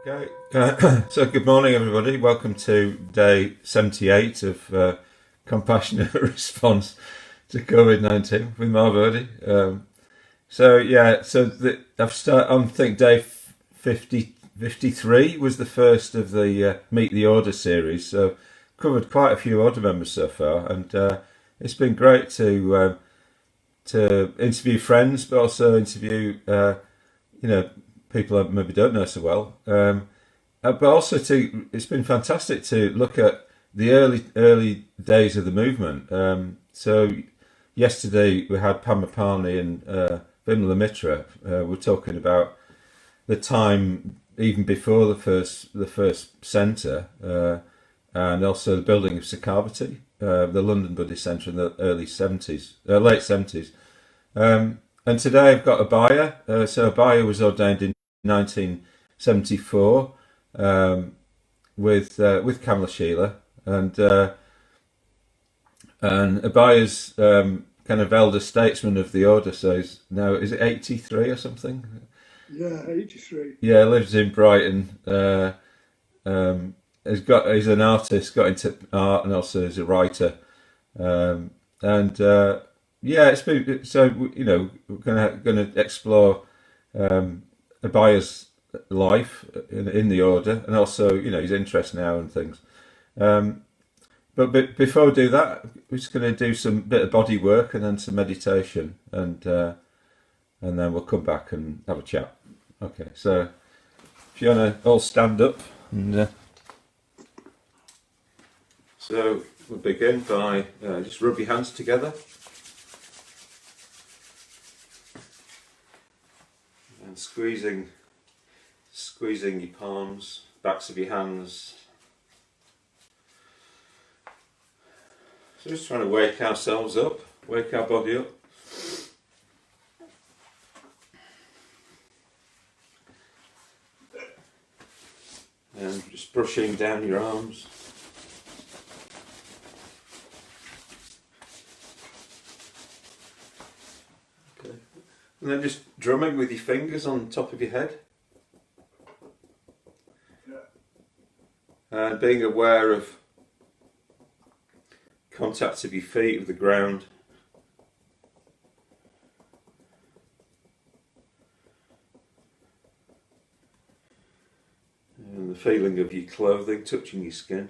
Okay, so good morning, everybody. Welcome to day 78 of compassionate response to COVID-19 with my body. I've started. I think day 53 was the first of the Meet the Order series. So covered quite a few order members so far, and it's been great to interview friends, but also interview you know people I maybe don't know so well. But also it's been fantastic to look at the early days of the movement. So yesterday we had Pamapani and Vimla Mitra. We're talking about the time even before the first centre, and also the building of Sakavati, the London Buddhist Centre in the late 70s. And today I've got Abhaya. So Abhaya was ordained in 1974 with Kamala Sheila, and Abaya's kind of elder statesman of the order. So he's now, is it 83 or something? Yeah, 83. Yeah, lives in Brighton. He's an artist, got into art, and also is a writer. And Yeah, it's been so. We're gonna explore Abaya's life in the order, and also his interest now and things. Um, before we do that, we're just going to do some bit of body work and then some meditation, and then we'll come back and have a chat. Okay, so if you want to all stand up, and so we'll begin by just rub your hands together and squeezing your palms, backs of your hands. So just trying to wake ourselves up, wake our body up. And just brushing down your arms. Okay. And then just drumming with your fingers on the top of your head. And being aware of contact of your feet with the ground. And the feeling of your clothing touching your skin.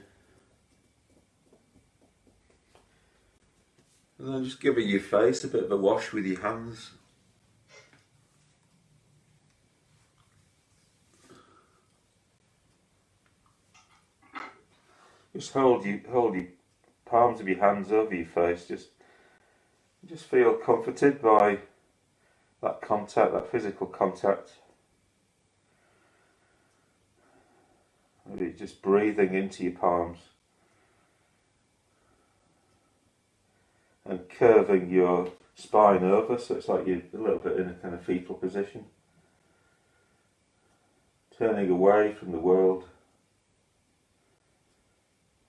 And then just giving your face a bit of a wash with your hands. Just hold your palms of your hands over your face. Just feel comforted by that contact, that physical contact. Maybe just breathing into your palms and curving your spine over, so it's like you're a little bit in a kind of fetal position. Turning away from the world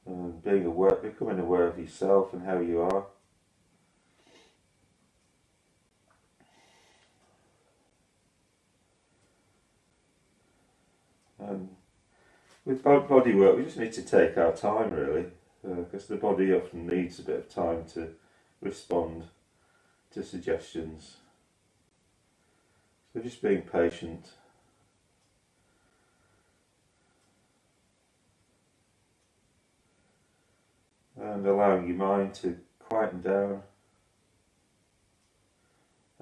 and becoming aware of yourself and how you are. And with body work, we just need to take our time, really, because the body often needs a bit of time to respond to suggestions. So just being patient. And allowing your mind to quieten down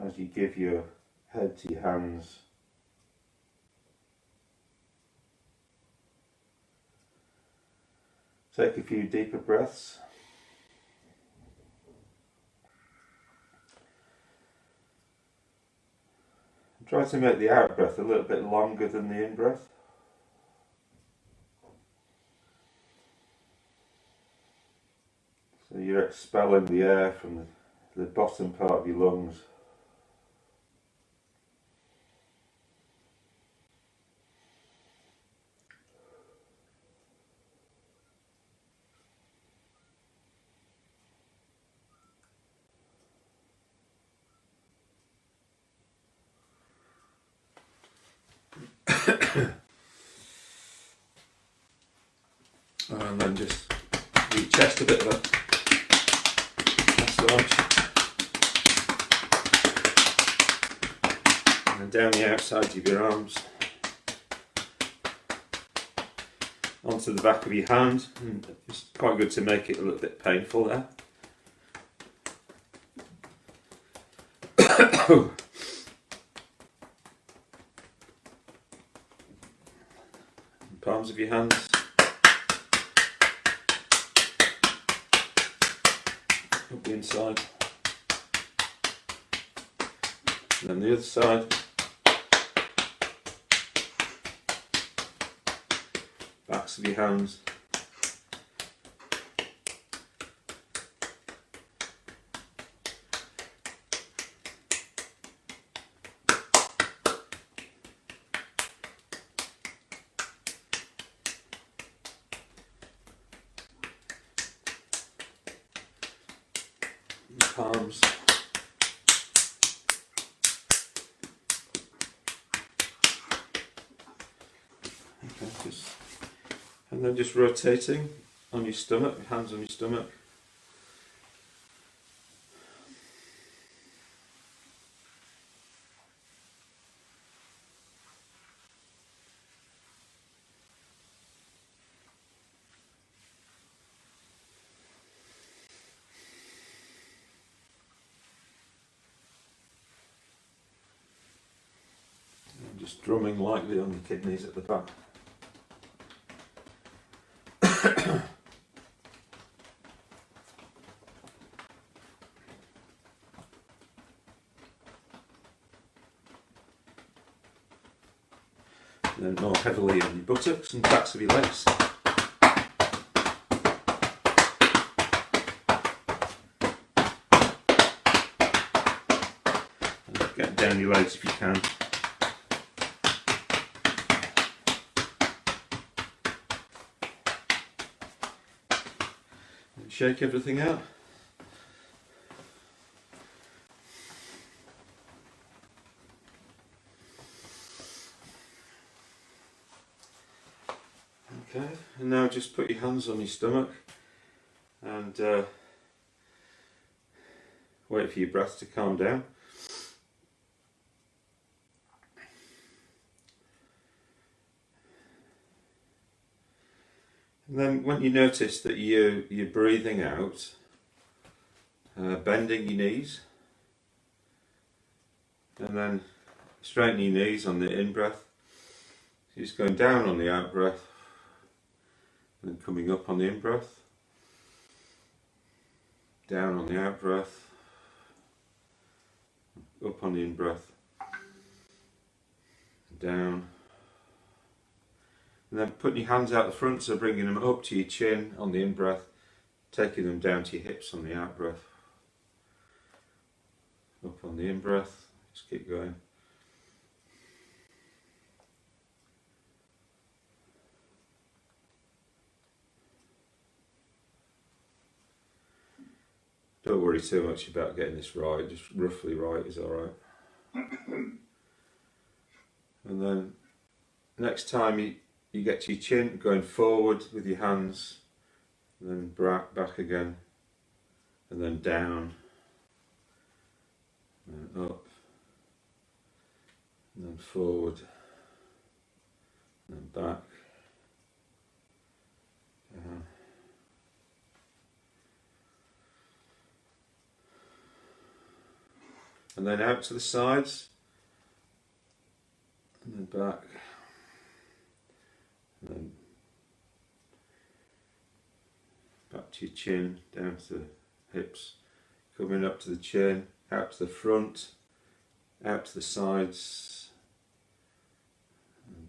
as you give your head to your hands. Take a few deeper breaths. Try to make the out breath a little bit longer than the in breath. So you're expelling the air from the bottom part of your lungs. chest a bit of a massage. And then down the outside of your arms. Onto the back of your hand. And it's quite good to make it a little bit painful there. Palms of your hands. Up the inside. And then the other side. Backs of your hands. Palms. Okay, and then just rotating on your stomach, your hands on your stomach. Just drumming lightly on the kidneys at the back. And then more heavily on your buttocks and backs of your legs. And get down your legs if you can. Shake everything out. Okay, and now just put your hands on your stomach and wait for your breath to calm down. And then when you notice that you're breathing out, bending your knees, and then straighten your knees on the in-breath. So just going down on the out-breath, and then coming up on the in-breath, down on the out-breath, up on the in-breath, down. And then putting your hands out the front, so bringing them up to your chin on the in-breath, taking them down to your hips on the out-breath. Up on the in-breath, just keep going. Don't worry too much about getting this right, just roughly right is alright. And then next time you get to your chin, going forward with your hands, and then back again, and then down, and then up, and then forward, and then back, down. And then out to the sides, and then back, and then back to your chin, down to the hips, coming up to the chin, out to the front, out to the sides,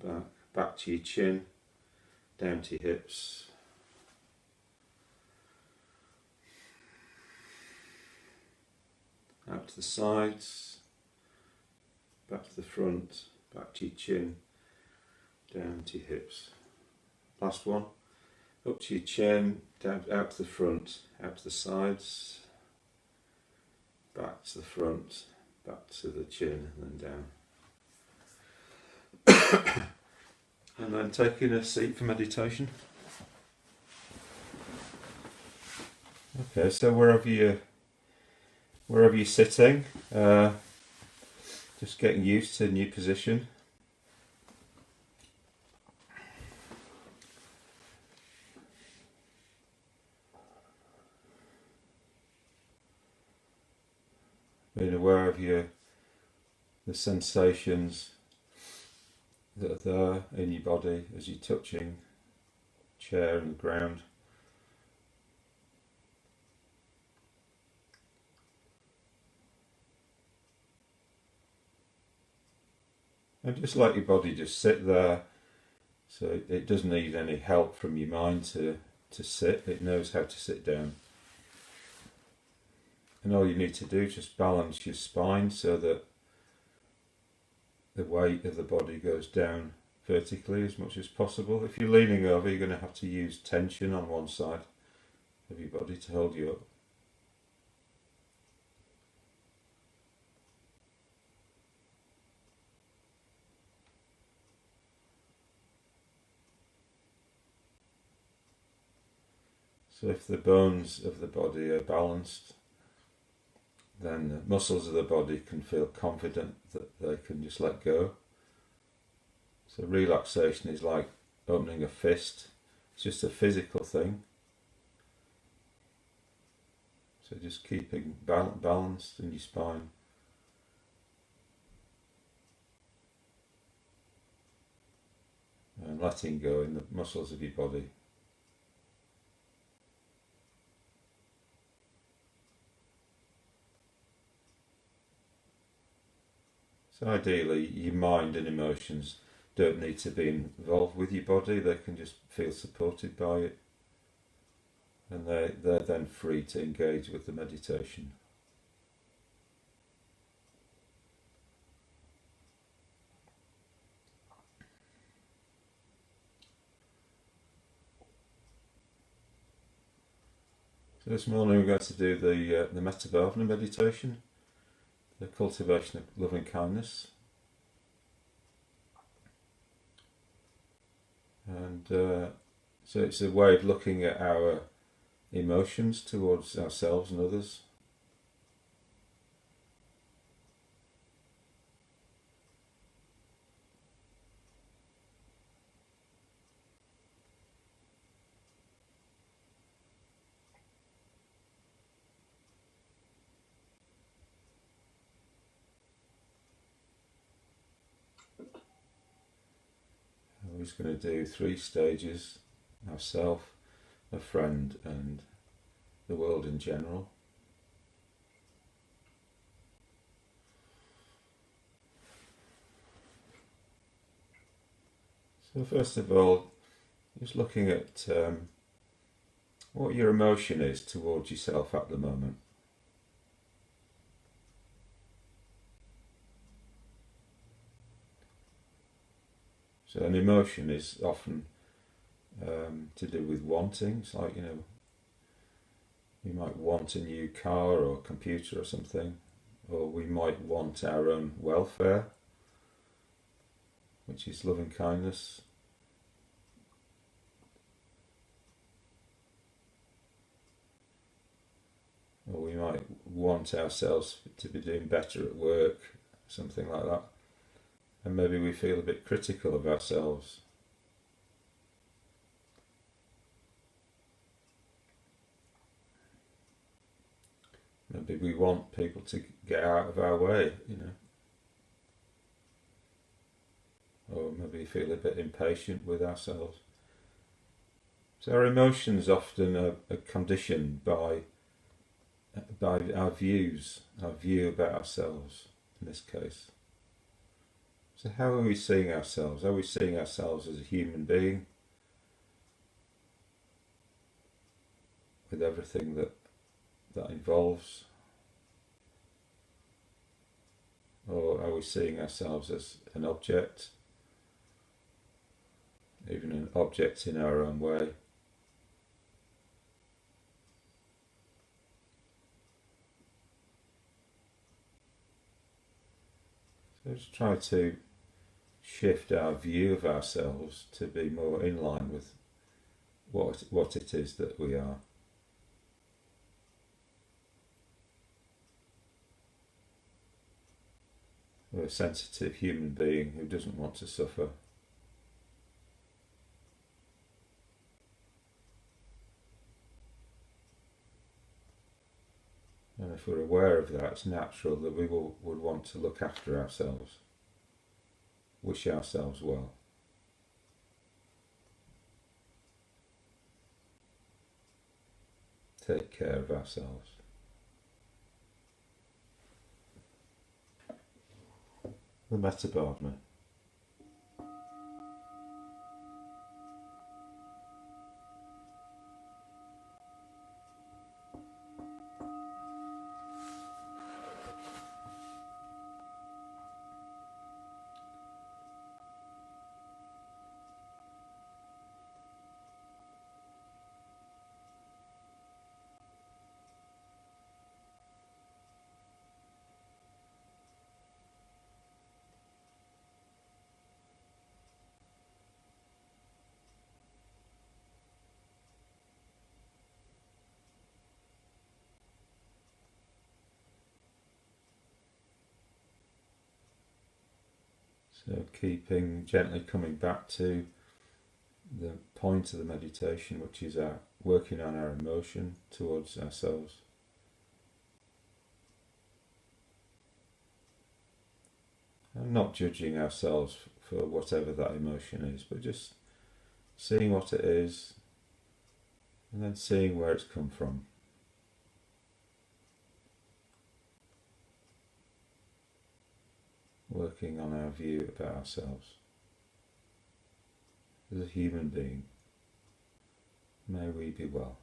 and back to your chin, down to your hips. Out to the sides, back to the front, back to your chin, down to your hips. Last one, up to your chin, down, out to the front, out to the sides, back to the front, back to the chin, and then down. And then taking a seat for meditation. Okay, so wherever you're sitting, just getting used to the new position. Being aware of the sensations that are there in your body as you're touching chair and the ground. And just let your body just sit there, so it doesn't need any help from your mind to sit. It knows how to sit down. And all you need to do is just balance your spine so that the weight of the body goes down vertically as much as possible. If you're leaning over, you're going to have to use tension on one side of your body to hold you up. So if the bones of the body are balanced, then the muscles of the body can feel confident that they can just let go. So relaxation is like opening a fist. It's just a physical thing. So just keeping balanced in your spine. And letting go in the muscles of your body. So ideally, your mind and emotions don't need to be involved with your body. They can just feel supported by it. And they're then free to engage with the meditation. So this morning we're going to do the Metta Bhavana meditation, the cultivation of loving kindness. And so it's a way of looking at our emotions towards ourselves and others. We're just going to do 3 stages: ourself, a friend, and the world in general. So first of all, just looking at what your emotion is towards yourself at the moment. So an emotion is often to do with wanting. It's like, you might want a new car or computer or something, or we might want our own welfare, which is loving kindness. Or we might want ourselves to be doing better at work, something like that. And maybe we feel a bit critical of ourselves. Maybe we want people to get out of our way, Or maybe we feel a bit impatient with ourselves. So our emotions often are conditioned by our views, our view about ourselves in this case. So how are we seeing ourselves? Are we seeing ourselves as a human being with everything that involves? Or are we seeing ourselves as an object, even an object in our own way? So just try to shift our view of ourselves to be more in line with what it is that we are. a sensitive human being who doesn't want to suffer. And if we're aware of that, it's natural that we would want to look after ourselves, wish ourselves well. Take care of ourselves. The Metabardma. So keeping gently coming back to the point of the meditation, which is our working on our emotion towards ourselves. And not judging ourselves for whatever that emotion is, but just seeing what it is and then seeing where it's come from. Working on our view about ourselves as a human being. May we be well.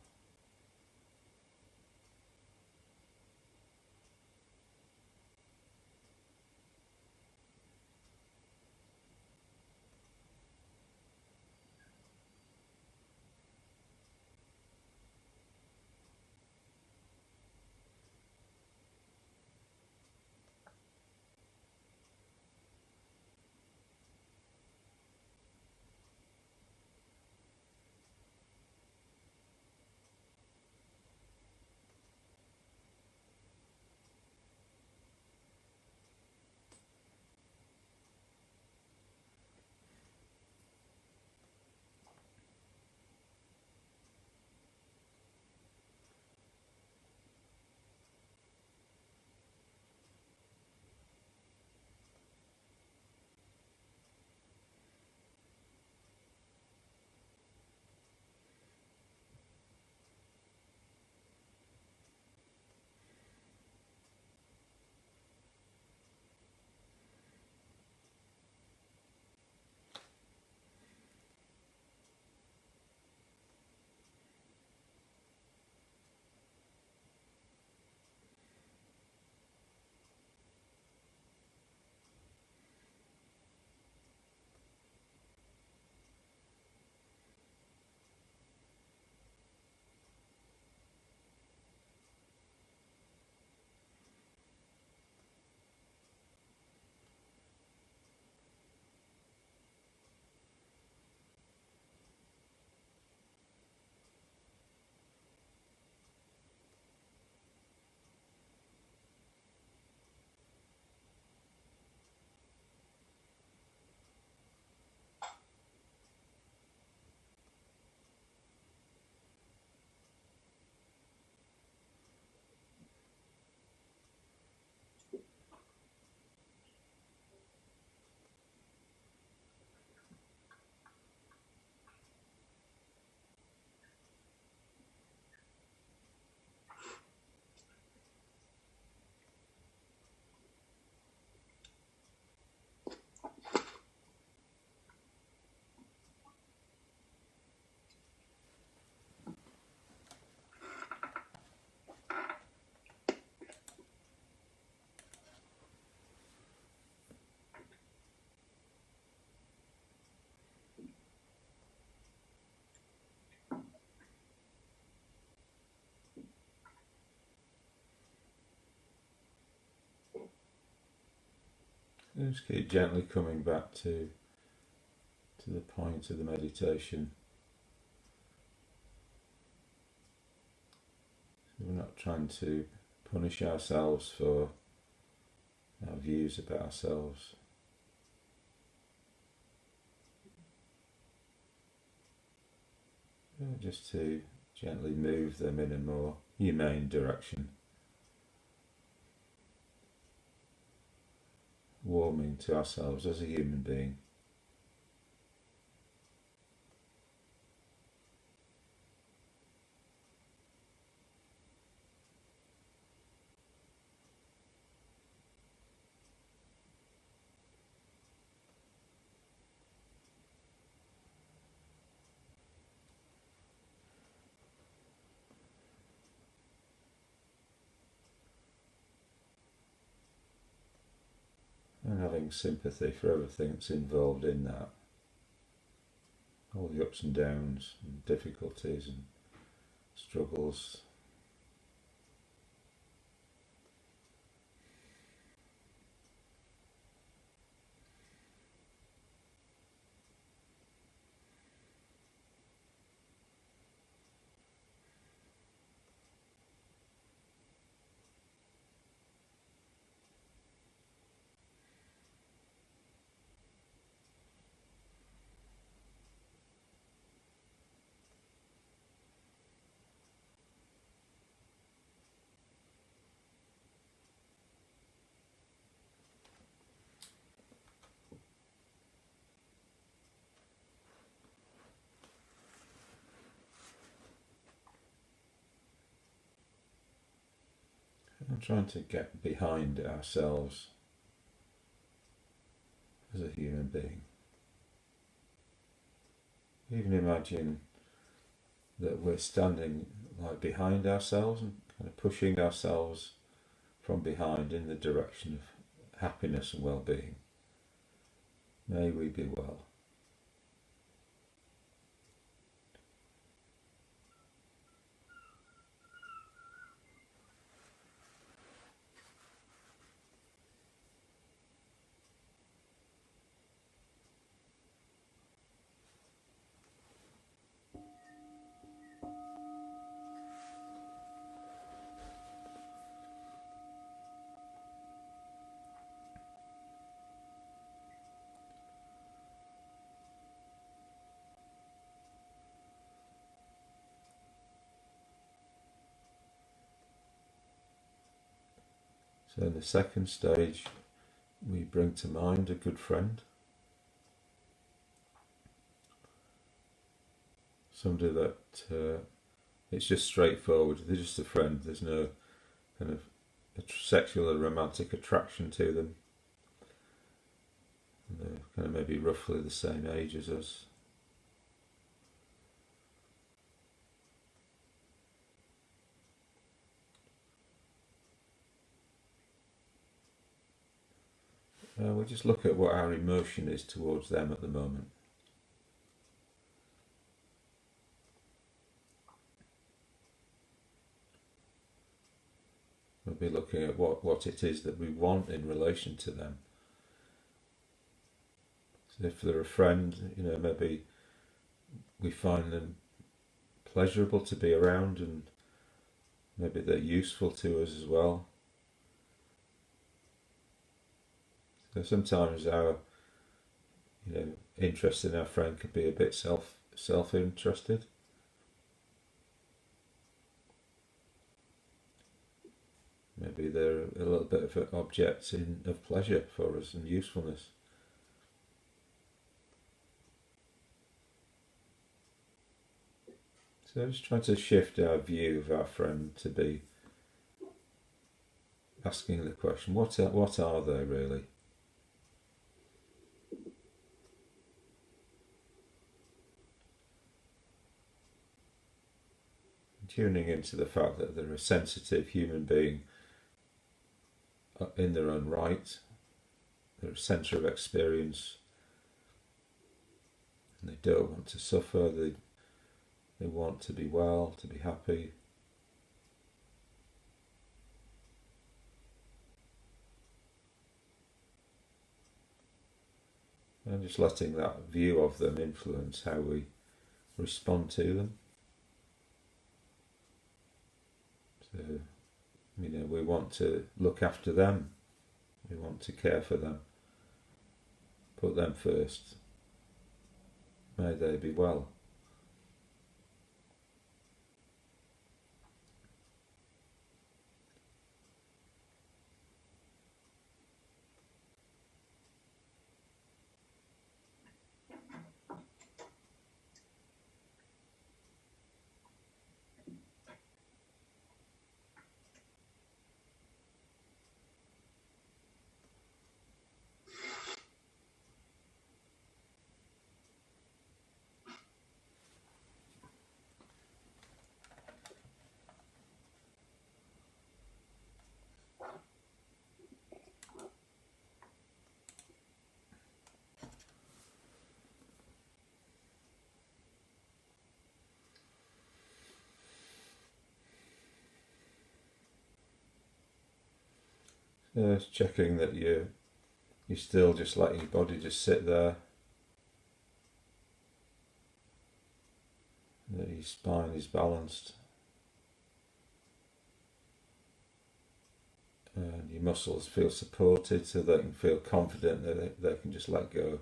Just keep gently coming back to the point of the meditation. So we're not trying to punish ourselves for our views about ourselves. Just to gently move them in a more humane direction, warming to ourselves as a human being. And having sympathy for everything that's involved in that. All the ups and downs and difficulties and struggles. And trying to get behind ourselves as a human being. Even imagine that we're standing like behind ourselves and kind of pushing ourselves from behind in the direction of happiness and well-being. May we be well. So in the second stage, we bring to mind a good friend, somebody that it's just straightforward. They're just a friend. There's no kind of sexual or romantic attraction to them. And they're kind of maybe roughly the same age as us. We just look at what our emotion is towards them at the moment. We'll be looking at what it is that we want in relation to them. So if they're a friend, maybe we find them pleasurable to be around, and maybe they're useful to us as well. So sometimes our interest in our friend can be a bit self-interested. Maybe they're a little bit of an object of pleasure for us and usefulness. So just trying to shift our view of our friend to be asking the question, what are they really? Tuning into the fact that they're a sensitive human being in their own right. They're a centre of experience, and they don't want to suffer. They want to be well, to be happy. And just letting that view of them influence how we respond to them. So, we want to look after them We want to care for them, put them first. May they be well. Just checking that you're still just letting your body just sit there, that your spine is balanced, and your muscles feel supported so they can feel confident that they can just let go.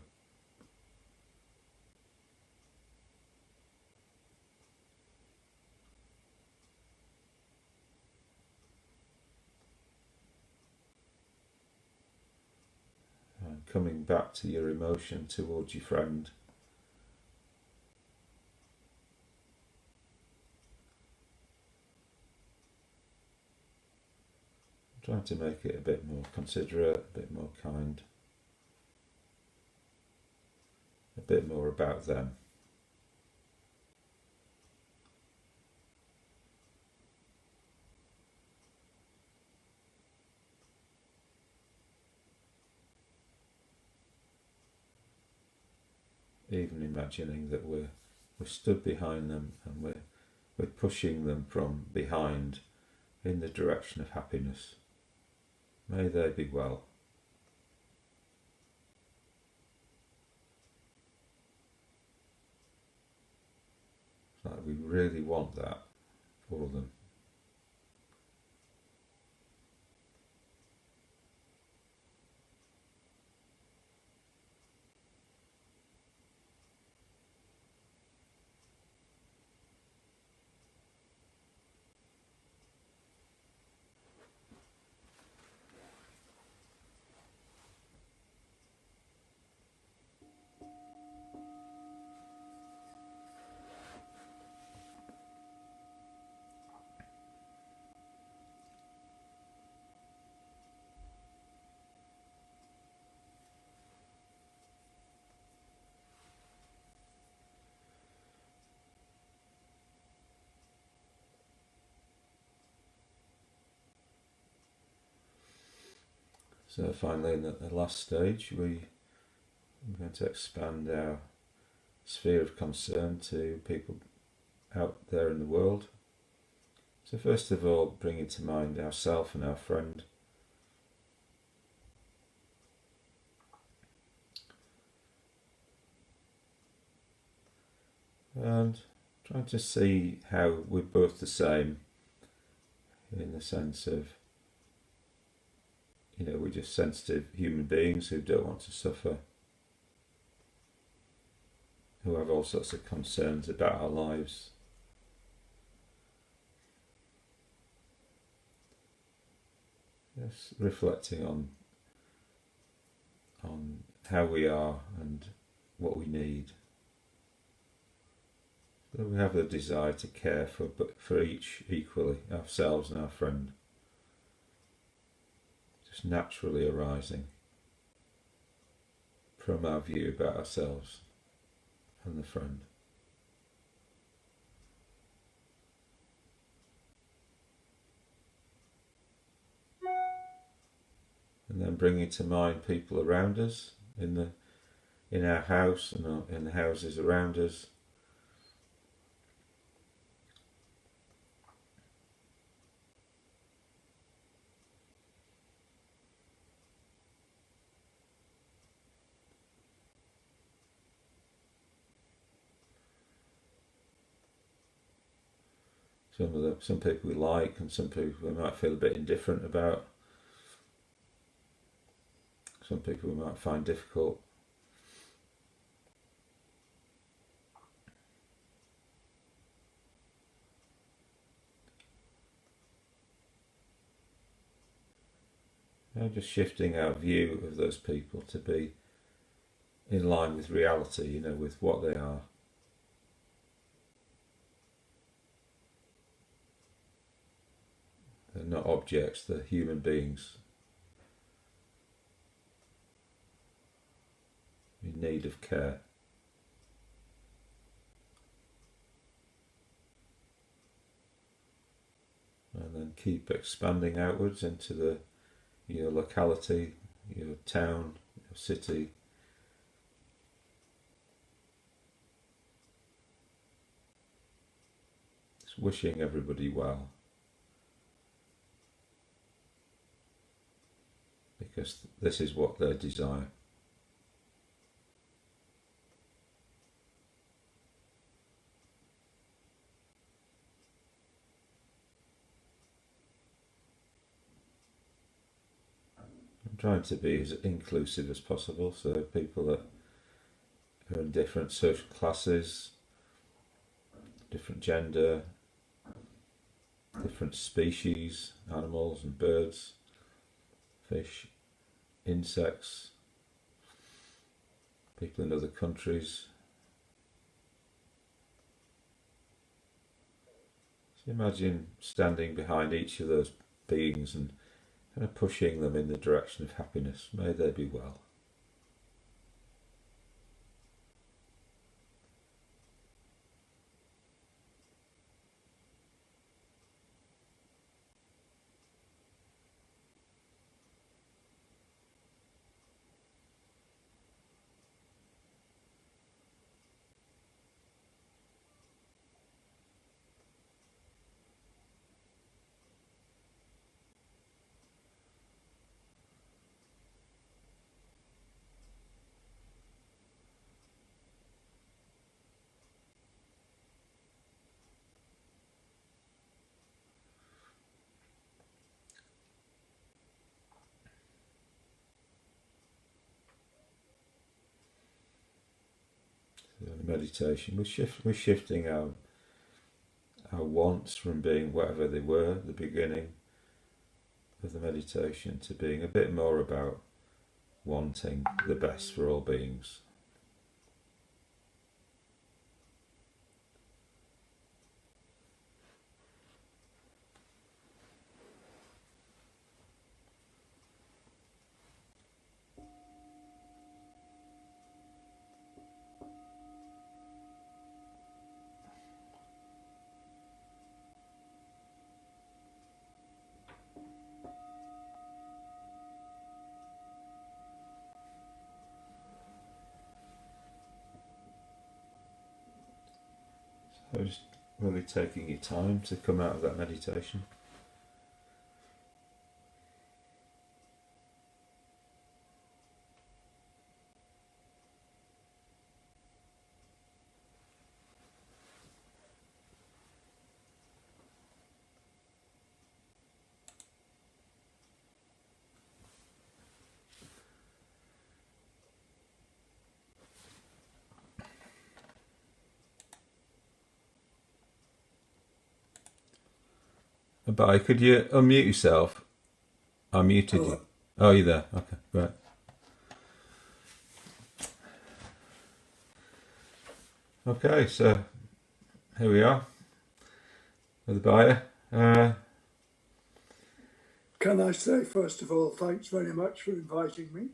And coming back to your emotion towards your friend. Trying to make it a bit more considerate, a bit more kind, a bit more about them. Even imagining that we're stood behind them and we're pushing them from behind in the direction of happiness. May they be well. It's like we really want that for them. So finally, in the last stage, we're going to expand our sphere of concern to people out there in the world. So first of all, bringing to mind ourself and our friend. And trying to see how we're both the same, in the sense of, we're just sensitive human beings who don't want to suffer, who have all sorts of concerns about our lives. Just reflecting on how we are and what we need. So we have the desire to care for each equally, ourselves and our friend. Just naturally arising from our view about ourselves and the friend. And then bringing to mind people around us in our house and in the houses around us. Some people we like and some people we might feel a bit indifferent about. some people might find difficult. Just shifting our view of those people to be in line with reality, with what they are. They're not objects, they're human beings in need of care. And then keep expanding outwards into your locality, your town, your city. Just wishing everybody well. Because this is what they desire. I'm trying to be as inclusive as possible, so people that are in different social classes, different gender, different species, animals and birds, fish, insects, people in other countries. So imagine standing behind each of those beings and kind of pushing them in the direction of happiness. May they be well. Meditation. We're shifting our wants from being whatever they were at the beginning of the meditation to being a bit more about wanting the best for all beings. So just really taking your time to come out of that meditation. Abhaya, could you unmute yourself? I muted you. Oh, you're there. Okay, right. Okay, so here we are with Abhaya. Can I say, first of all, thanks very much for inviting me.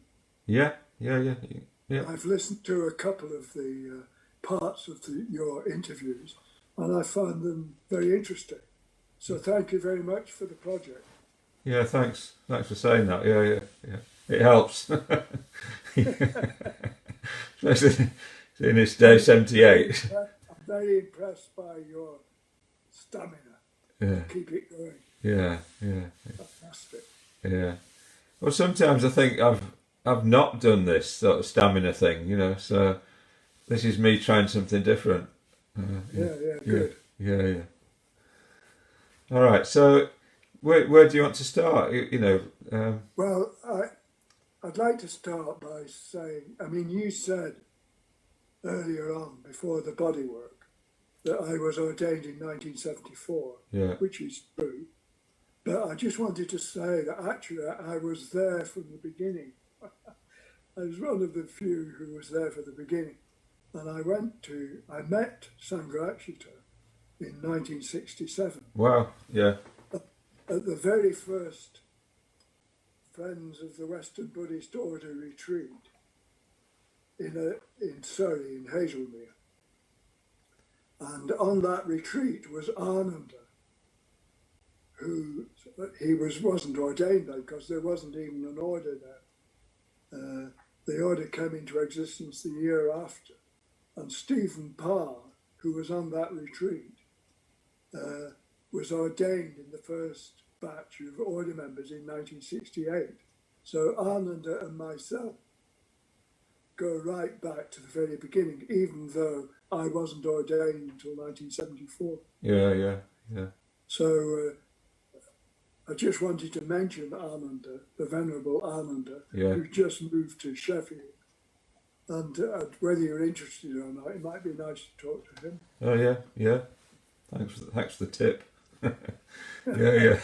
Yeah. I've listened to a couple of the parts of your interviews, and I found them very interesting. So thank you very much for the project. Yeah, thanks. Thanks for saying that. Yeah. It helps. Especially in this day 78. I'm very impressed by your stamina. Yeah. Keep it going. Yeah. Fantastic. Yeah. Well, sometimes I think I've not done this sort of stamina thing, so this is me trying something different. Good. Yeah. All right, so where do you want to start? Well, I'd like to start by saying, I mean, you said earlier on, before the bodywork, that I was ordained in 1974, Yeah. which is true. But I just wanted to say that actually I was there from the beginning. I was one of the few who was there for the beginning. And I met Sangharakshita in 1967 Wow. Yeah. at the very first Friends of the Western Buddhist Order retreat in Surrey, in Hazelmere. And on that retreat was Ananda, who wasn't ordained then because there wasn't even an order there. The order came into existence the year after. And Stephen Parr, who was on that retreat, was ordained in the first batch of order members in 1968. So Ananda and myself go right back to the very beginning, even though I wasn't ordained until 1974. Yeah. So I just wanted to mention Ananda, the Venerable Ananda, who just moved to Sheffield. And whether you're interested or not, it might be nice to talk to him. Oh yeah. Thanks for the tip. Yeah.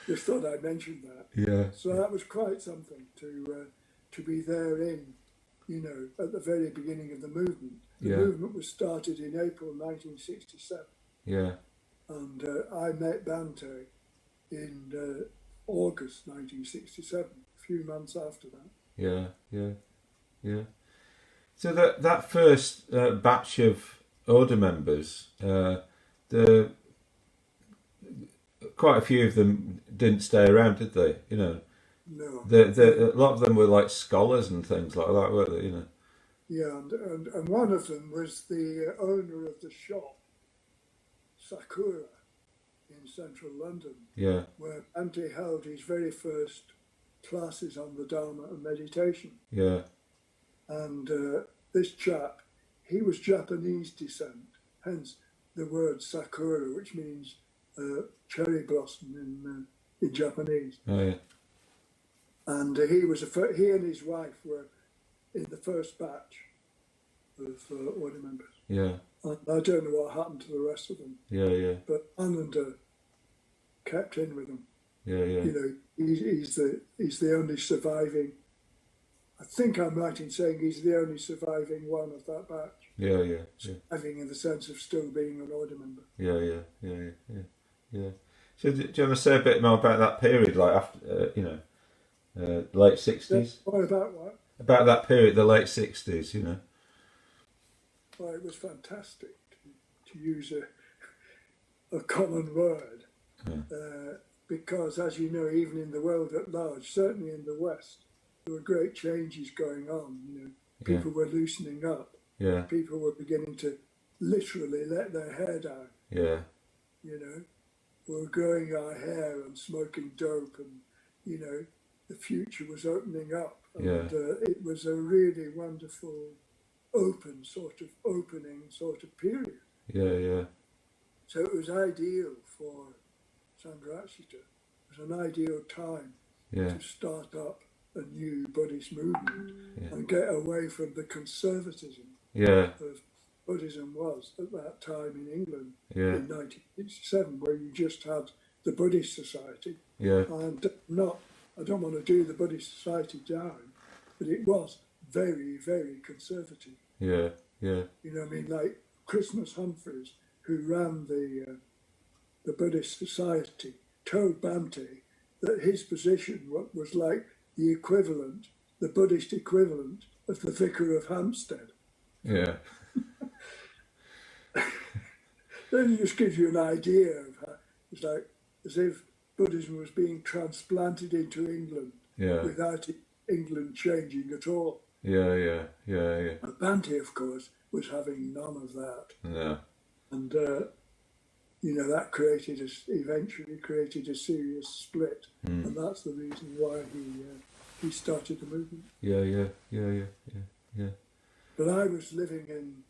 Just thought I'd mention that. Yeah. So that was quite something to be there in, at the very beginning of the movement. The movement was started in April 1967. Yeah. And I met Bhante in August 1967, a few months after that. Yeah. So that first batch of order members, quite a few of them didn't stay around, did they? No. A lot of them were like scholars and things like that, weren't they? Yeah, and one of them was the owner of the shop, Sakura, in central London. Yeah. Where Bhante held his very first classes on the Dharma and meditation. Yeah. And this chap, he was Japanese descent, hence the word Sakura, which means cherry blossom in Japanese. Oh yeah. And he and his wife were in the first batch of order members. Yeah. And I don't know what happened to the rest of them. Yeah. But Ananda kept in with them. Yeah. He's the only surviving. I think I'm right in saying he's the only surviving one of that batch. Yeah. Surviving in the sense of still being an order member. Yeah. So do you want to say a bit more about that period, like after, late 60s? What about what? About that period, the late 60s, Well, it was fantastic to use a common word. Because, as you know, even in the world at large, certainly in the West, there were great changes going on. People were loosening up. Yeah. People were beginning to literally let their hair down. Yeah. We were growing our hair and smoking dope, and the future was opening up. And it was a really wonderful, opening sort of period. Yeah. So it was ideal for Sangharakshita. It was an ideal time to start up a new Buddhist movement and get away from the conservatism of Buddhism was at that time in England in 1967, where you just had the Buddhist Society. And I don't want to do the Buddhist Society down, but it was very, very conservative. Yeah. Like Christmas Humphreys, who ran the Buddhist Society, told Bhante that his position was like the Buddhist equivalent of the Vicar of Hampstead. Yeah. Then it just gives you an idea of how it's like as if Buddhism was being transplanted into England without England changing at all. Yeah. And Bhante, of course, was having none of that. Yeah. And that eventually created a serious split, and that's the reason why he started the movement. Yeah. But I was living in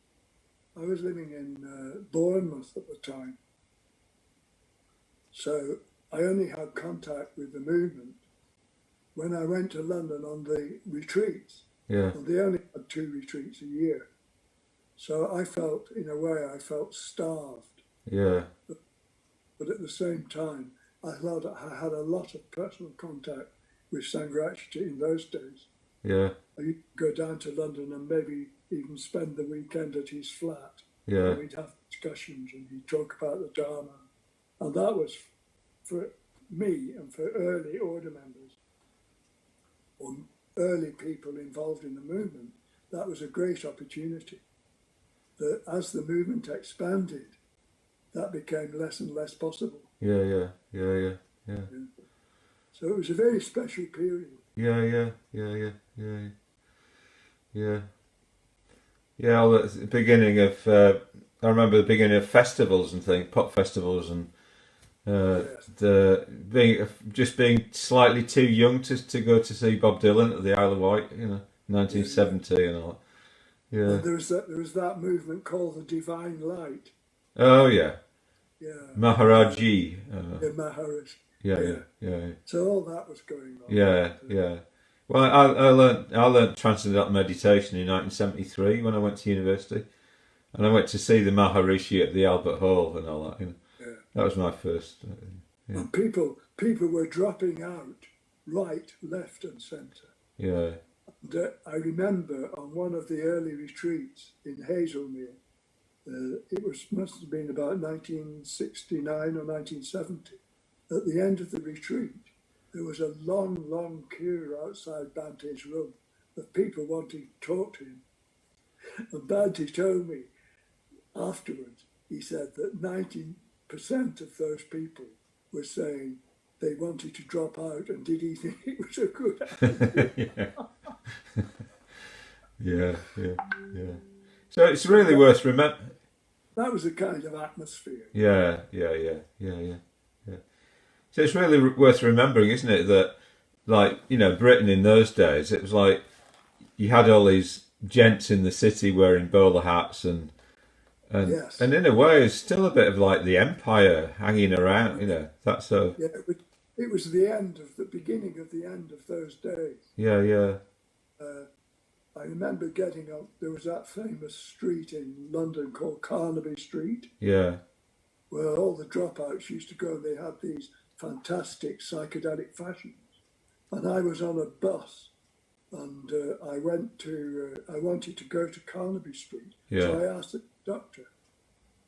Bournemouth at the time, so I only had contact with the movement when I went to London on the retreats, Yeah. and they only had 2 retreats a year. So I felt, in a way, I felt starved. Yeah. But at the same time, I thought I had a lot of personal contact with Sangharakshita in those days. Yeah. I used to go down to London and maybe even spend the weekend at his flat. Yeah. And we'd have discussions and he'd talk about the Dharma. And that was, for me and for early order members, or early people involved in the movement, that was a great opportunity. That as the movement expanded, that became less and less possible. Yeah. Yeah. Yeah. Yeah. Yeah. So it was a very special period. Yeah. Yeah. Yeah. Yeah. Yeah. Yeah. Yeah. Well, at the beginning of, I remember the beginning of festivals and things, pop festivals, and Yes. the being slightly too young to go to see Bob Dylan at the Isle of Wight, 1970 and all that. Yeah. And there was that movement called the Divine Light. Oh yeah. Yeah. Maharaji. The Maharaj. Yeah. Yeah. Yeah. Yeah. So all that was going on. Yeah. Yeah. Well, I learned Transcendental Meditation in 1973 when I went to university, and I went to see the Maharishi at the Albert Hall and all that. Yeah. That was my first. Yeah. And people were dropping out right, left, and centre. Yeah. And I remember on one of the early retreats in Hazelmere, must have been about 1969 or 1970. At the end of the retreat, there was a long, long queue outside Bante's room of people wanting to talk to him. And Bante told me afterwards, he said that 90% of those people were saying they wanted to drop out, and did he think it was a good idea? Yeah. Yeah. Yeah. So it's really worth remembering. That was the kind of atmosphere. Yeah. Yeah. Yeah. Yeah. Yeah. Yeah. So it's really worth remembering, isn't it, that Britain in those days, it was like you had all these gents in the city wearing bowler hats and Yes. and in a way it's still a bit of like the empire hanging around, that sort of. Yeah, it was the beginning of the end of those days. Yeah. Yeah. I remember getting up, there was that famous street in London called Carnaby Street, Yeah. where all the dropouts used to go, and they had these fantastic psychedelic fashions. And I was on a bus, and I wanted to go to Carnaby Street. Yeah. So I asked the doctor,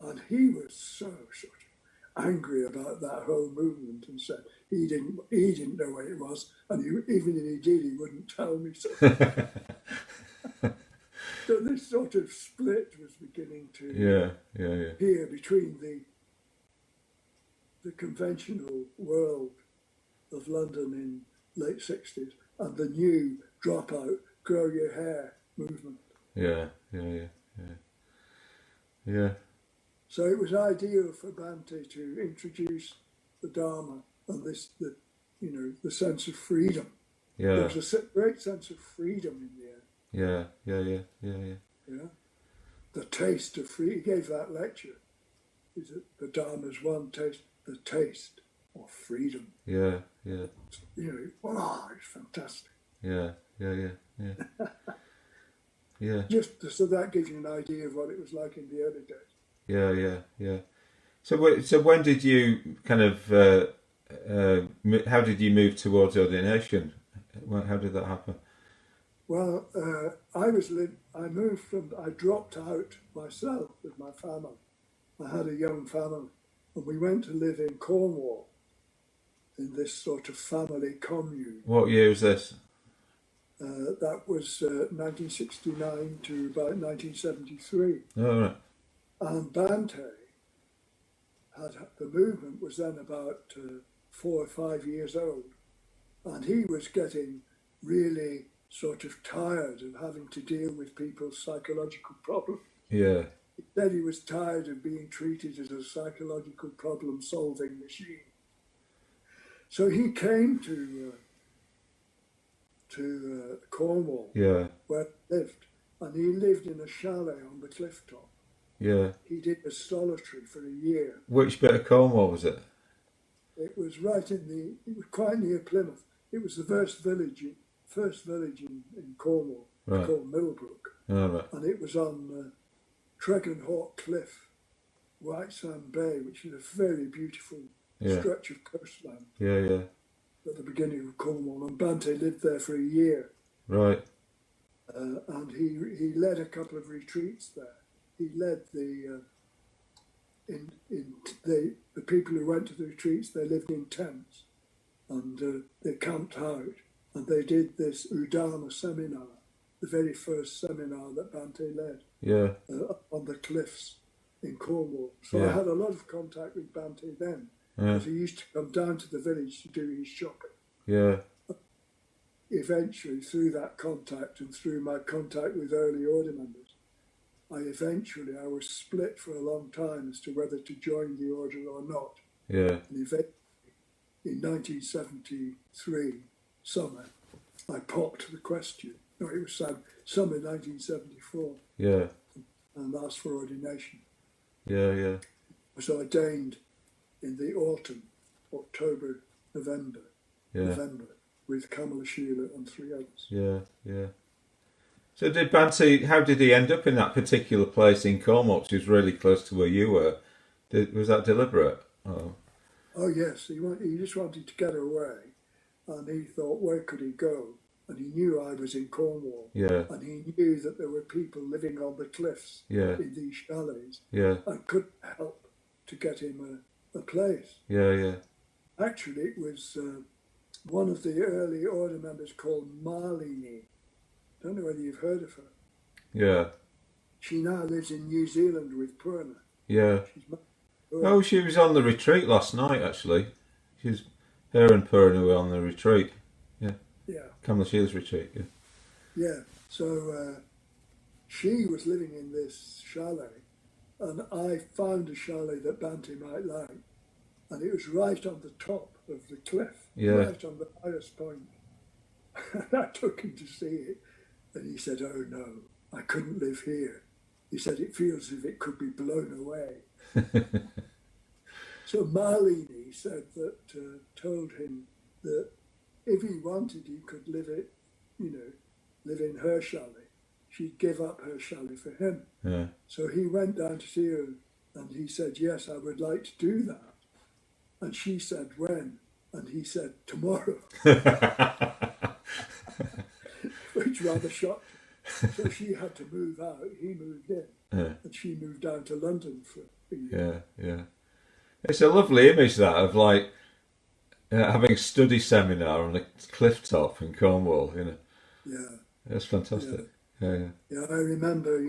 and he was so sort of angry about that whole movement and said he didn't know what it was, and even if he did, he wouldn't tell me so. So this sort of split was beginning to appear between the conventional world of London in late 60s and the new dropout, grow your hair movement. Yeah. Yeah. Yeah. Yeah. Yeah. So it was ideal for Bhante to introduce the Dharma and the sense of freedom. Yeah. There was a great sense of freedom in the air. Yeah. Yeah. Yeah. Yeah. Yeah. Yeah, the taste of freedom. He gave that lecture. Is it the Dharma's one taste? The taste of freedom. Yeah. Yeah. Wow, it's fantastic. Yeah. Yeah. Yeah. Yeah. Yeah. Just so that gives you an idea of what it was like in the early days. Yeah. Yeah. Yeah. So when did you kind of how did you move towards ordination? How did that happen? Well, I dropped out myself with my family. I had a young family, and we went to live in Cornwall in this sort of family commune. What year was this? That was 1969 to about 1973. Oh, right. And Bante the movement was then about 4 or 5 years old, and he was getting really sort of tired of having to deal with people's psychological problems. Yeah. He said he was tired of being treated as a psychological problem-solving machine. So he came to Cornwall, Yeah. where he lived, and he lived in a chalet on the cliff top. Yeah. He did a solitary for a year. Which bit of Cornwall was it? It was it was quite near Plymouth. it was the first village in Cornwall. It's Right. called Millbrook, All right. and it was on Tregenhawk Cliff, White Sand Bay, which is a very beautiful Yeah. stretch of coastline Yeah. Yeah. at the beginning of Cornwall. And Bante lived there for a year, Right. and he led a couple of retreats there. He led the the people who went to the retreats. They lived in tents, and they camped out, and they did this Udana seminar, the very first seminar that Bante led, Yeah. up on the cliffs in Cornwall. So Yeah. I had a lot of contact with Bante then, Yeah. because he used to come down to the village to do his shopping. Yeah. Eventually, through that contact and through my contact with early order members, I was split for a long time as to whether to join the order or not. Yeah. And eventually, in 1973 summer, I popped the question. No, it was summer 1974, Yeah. and asked for ordination. Yeah. Yeah. I was ordained in the autumn, October, November, Yeah. with Kamala Sheila and 3 others. Yeah. Yeah. So did Banty? How did he end up in that particular place in Cornwall, which was really close to where you were? Was that deliberate? Oh. Oh yes, he just wanted to get away, and he thought, where could he go? And he knew I was in Cornwall, Yeah. and he knew that there were people living on the cliffs Yeah. in these chalets, Yeah. and couldn't help to get him a place. Yeah. Yeah. Actually, it was one of the early order members called Marlene. Don't know whether you've heard of her. Yeah. She now lives in New Zealand with Purna. Yeah. She's married to Purna. Oh, she was on the retreat last night. Actually, her and Purna were on the retreat. Yeah, Kamala Sheila's retreat. Yeah. yeah. So she was living in this chalet, and I found a chalet that Bante might like, and it was right on the top of the cliff, Yeah. right on the highest point. And I took him to see it, and he said, "Oh no, I couldn't live here." He said, "It feels as if it could be blown away." So Marlene said that, told him that if he wanted, he could live in her chalet. She'd give up her chalet for him. Yeah. So he went down to see her, and he said, "Yes, I would like to do that." And she said, "When?" And he said, "Tomorrow," which rather shocked her. So she had to move out. He moved in, Yeah. and she moved down to London for a year. Yeah. Yeah. It's a lovely image that of like having a study seminar on a cliff top in Cornwall. Yeah, It's fantastic. Yeah. Yeah. yeah. I remember,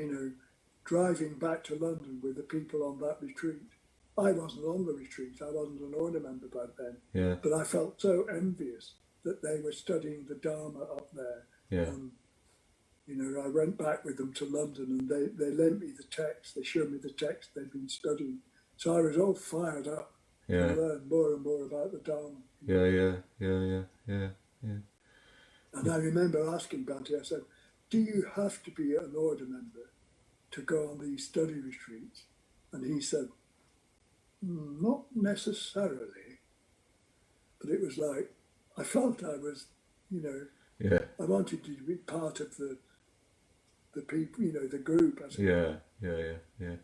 driving back to London with the people on that retreat. I wasn't on the retreat. I wasn't an order member back then. Yeah. But I felt so envious that they were studying the Dharma up there. Yeah. I went back with them to London, and they lent me the text. They showed me the text they'd been studying. So I was all fired up Yeah. to learn more and more about the Dharma. Yeah. Yeah. Yeah. Yeah. Yeah. And I remember asking Bante, I said, "Do you have to be an order member to go on these study retreats?" And he said, "Not necessarily." But it was like, I felt I was, Yeah. I wanted to be part of the people, the group. Yeah. Yeah. Yeah. Yeah.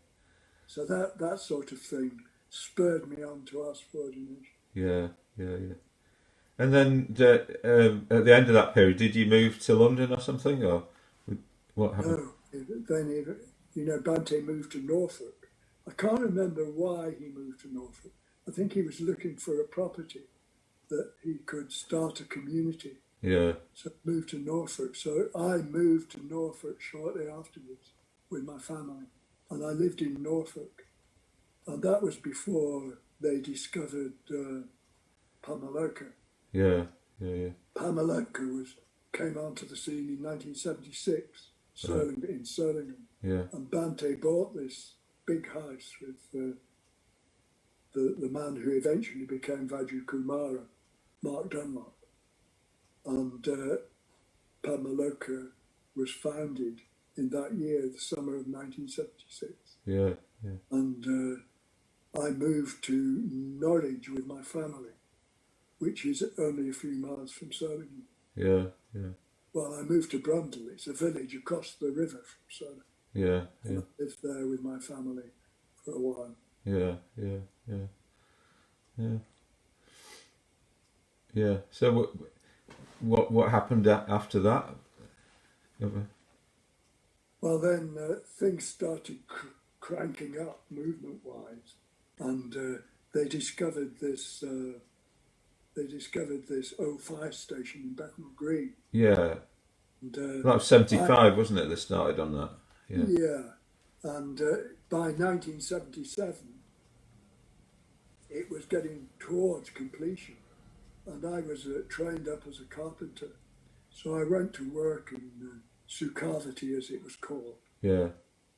So that sort of thing spurred me on to ask for ordination. Yeah. Yeah. Yeah. And then at the end of that period, did you move to London or something, or what happened? No, then Bante moved to Norfolk. I can't remember why he moved to Norfolk. I think he was looking for a property that he could start a community. Yeah. So moved to Norfolk. So I moved to Norfolk shortly afterwards with my family, and I lived in Norfolk. And that was before they discovered Pamaloka. Yeah. Yeah. Yeah. Pamaloka came onto the scene in 1976, in Surlingham. Yeah. And Bante bought this big house with the man who eventually became Vajra Kumara, Mark Dunlop. And Pamaloka was founded in that year, the summer of 1976. Yeah. Yeah. And I moved to Norwich with my family. which is only a few miles from Surlingham. Yeah, yeah, Well, I moved to Brundle. It's a village across the river from Surlingham. yeah, And yeah, I lived there with my family for a while. yeah, yeah, yeah, yeah, yeah. So what happened after that? Well, then things started cranking up movement-wise, and they discovered this. They discovered this old fire station in Bethnal Green, Yeah, and that was I 75, wasn't it? They started on that. Yeah, yeah, and by 1977 it was getting towards completion, and I was trained up as a carpenter, so I went to work in Sukhavati, as it was called, yeah,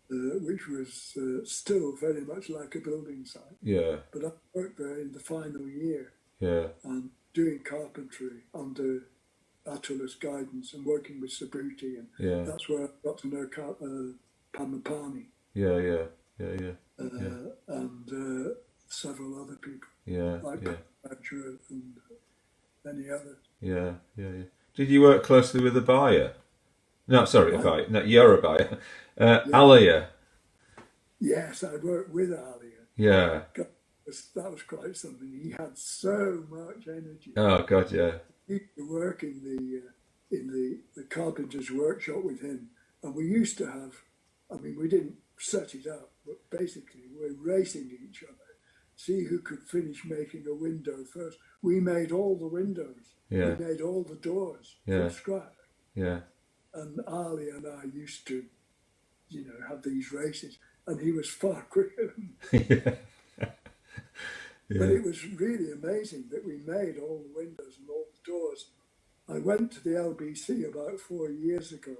which was still very much like a building site. yeah, But I worked there in the final year yeah, and doing carpentry under Atula's guidance and working with Subhuti, and yeah, that's where I got to know Pamapani yeah, yeah, yeah, yeah, yeah, and several other people yeah, like yeah, Badger and many others. yeah, yeah, yeah. Did you work closely with Abhaya? No, sorry, Right? Abhaya. No, you're Abhaya. Yeah. Aliyah. Yes, I worked with Alia. Yeah. God, that was quite something. He had so much energy. Oh God, yeah, He used to work in the carpenter's workshop with him, and we used to have. I mean, we didn't set it up, but basically we're racing each other, see who could finish making a window first. We made all the windows. yeah, We made all the doors yeah, from scratch. yeah, And Ali and I used to, have these races, and he was far quicker than me. yeah, But yeah, it was really amazing that we made all the windows and all the doors. I went to the LBC about 4 years ago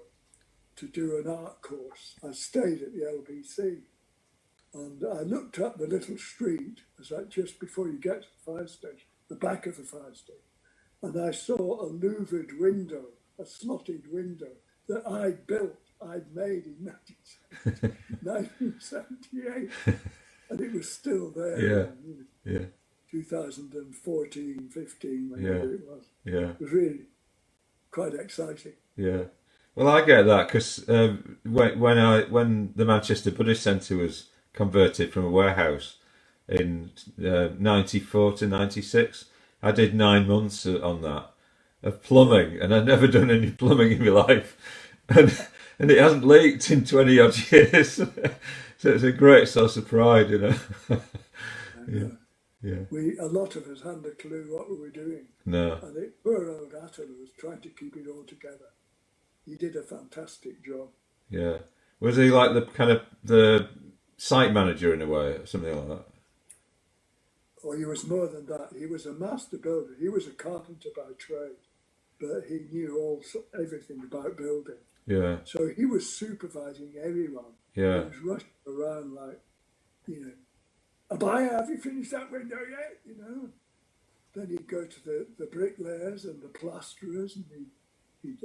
to do an art course. I stayed at the LBC, and I looked up the little street, as that just before you get to the fire station, the back of the fire station, and I saw a louvered window, a slotted window that I'd made in 1978, and it was still there yeah, in yeah, 2014, 15, yeah, whenever it was. yeah, It was really quite exciting. yeah. Well, I get that because when the Manchester Buddhist Centre was converted from a warehouse in '94 to '96, I did 9 months on that of plumbing, and I'd never done any plumbing in my life, and it hasn't leaked in 20 odd years. So it's a great source of pride, you know. And Yeah, a lot of us hadn't a clue what we were doing. no, And poor old Attila was trying to keep it all together. He did a fantastic job. yeah. Was he like the kind of the site manager in a way, or something like that? Or he was more than that. He was a master builder. He was a carpenter by trade, but he knew everything about building. Yeah, So he was supervising everyone. yeah, He was rushing around like, Abhaya, have you finished that window yet? Then he'd go to the bricklayers and the plasterers, and he'd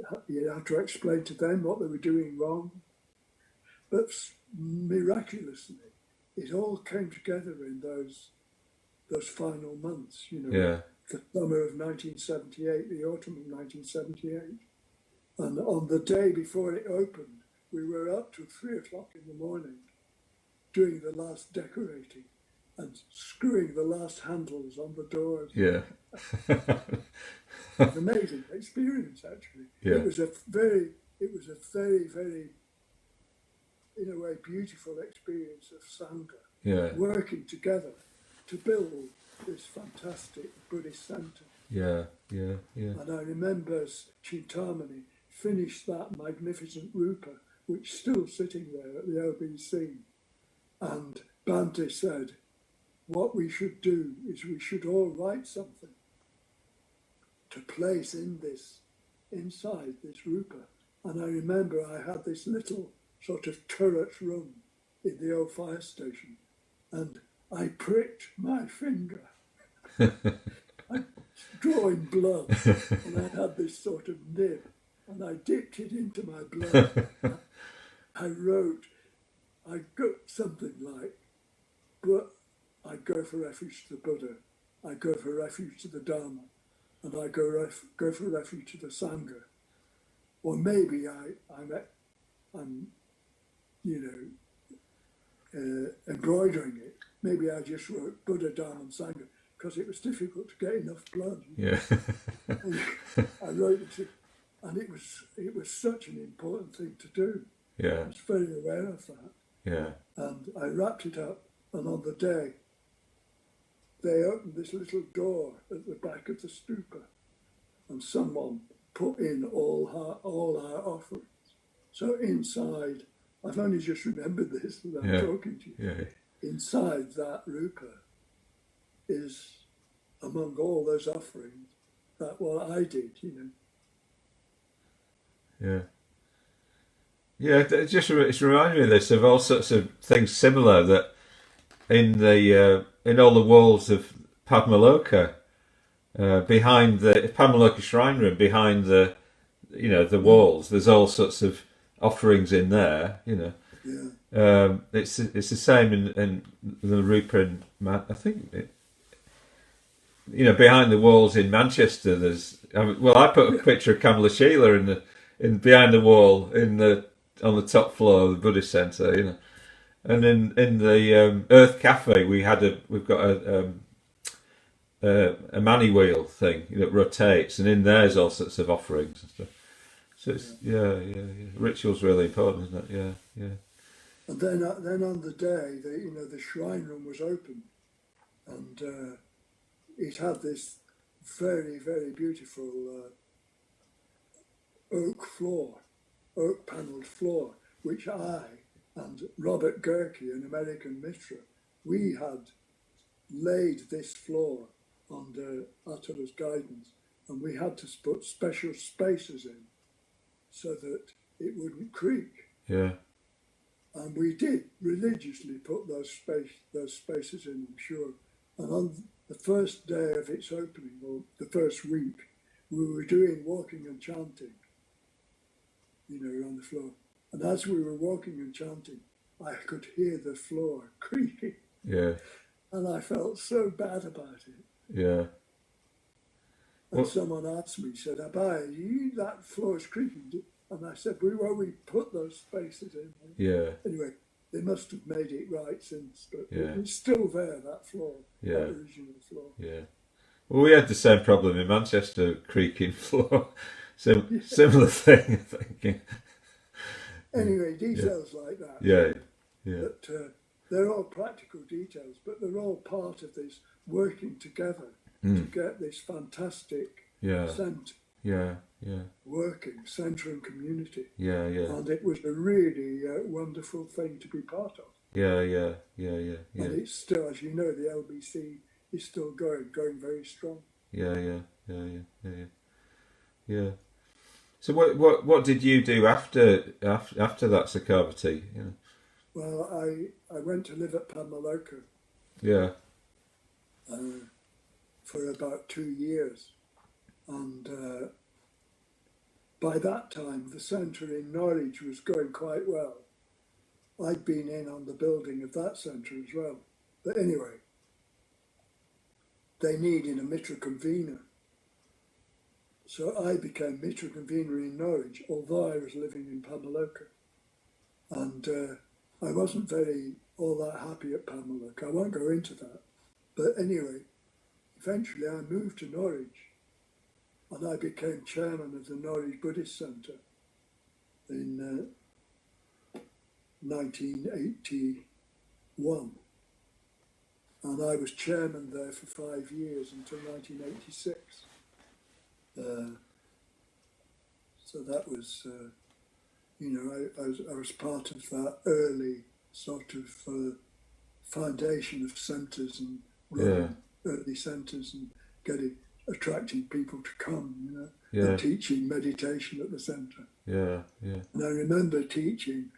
have to explain to them what they were doing wrong. But miraculously, it all came together in those final months, yeah, the summer of 1978, the autumn of 1978. And on the day before it opened, we were up till 3 o'clock in the morning doing the last decorating and screwing the last handles on the doors. yeah, An amazing experience, actually. yeah, It was a very, very, in a way, beautiful experience of Sangha, yeah, working together to build this fantastic Buddhist centre. yeah, yeah, yeah, And I remember Chintamani finished that magnificent rupa, which is still sitting there at the LBC. And Bante said, what we should do is we should all write something to place inside this rupa. And I remember I had this little sort of turret room in the old fire station, and I pricked my finger. I drawing blood, and I had this sort of nib, and I dipped it into my blood. I got something like, but I go for refuge to the Buddha, I go for refuge to the Dharma, and I go for refuge to the Sangha. Or maybe I'm embroidering it. Maybe I just wrote Buddha, Dharma and Sangha because it was difficult to get enough blood. Yeah. I wrote it, and it was such an important thing to do. Yeah. I was very aware of that. Yeah. And I wrapped it up, and on the day, they opened this little door at the back of the stupa, and someone put in all our offerings. So inside, I've only just remembered this as I'm talking to you. Yeah. Inside that rupa is, among all those offerings, that what I did, Yeah. Yeah, it's reminding me of this, of all sorts of things similar that in all the walls of Padmaloka, behind the Padmaloka shrine room, behind the walls, there's all sorts of offerings in there. Yeah. It's the same in the Rupa and I think behind the walls in Manchester. I put a picture of Kamalashila in behind the wall on the top floor of the Buddhist Centre. And in the Earth Cafe, we've got a money wheel thing that rotates, and in there's all sorts of offerings and stuff. So it's ritual's really important, isn't it? Yeah. And then on the day, the shrine room was open, and it had this very, very beautiful oak panelled floor, which I and Robert Gerke, an American mitra, we had laid this floor under Atala's guidance, and we had to put special spaces in so that it wouldn't creak. Yeah. And we did religiously put those spaces in, I'm sure. And on the first day of its opening, or the first week, we were doing walking and chanting, on the floor. And as we were walking and chanting, I could hear the floor creaking. Yeah. And I felt so bad about it. Yeah. And someone asked me, said, Abhaya, that floor is creaking. And I said, we put those spaces in. Yeah. Anyway, they must have made it right since, but Yeah. it's still there, that floor, Yeah. that original floor. Yeah. Well, we had the same problem in Manchester, creaking floor. Similar thing, I think. Anyway, details like that. Yeah. But they're all practical details, but they're all part of this working together to get this fantastic centre. Yeah. Working, centre and community. Yeah. And it was a really wonderful thing to be part of. Yeah. And it's still, as you know, the LBC is still going very strong. Yeah. So what did you do after that Sakavati? Well, I went to live at Padmaloka. Yeah. For about 2 years, and by that time the centre in Norwich was going quite well. I'd been in on the building of that centre as well. But anyway, they needed a mitra convener. So I became mitra convener in Norwich, although I was living in Padmaloka. And I wasn't all that happy at Padmaloka. I won't go into that. But anyway, eventually I moved to Norwich, and I became chairman of the Norwich Buddhist Centre in 1981. And I was chairman there for 5 years until 1986. So that was, I was part of that early sort of foundation of centres and early centres and attracting people to come, and teaching meditation at the centre. Yeah. And I remember teaching.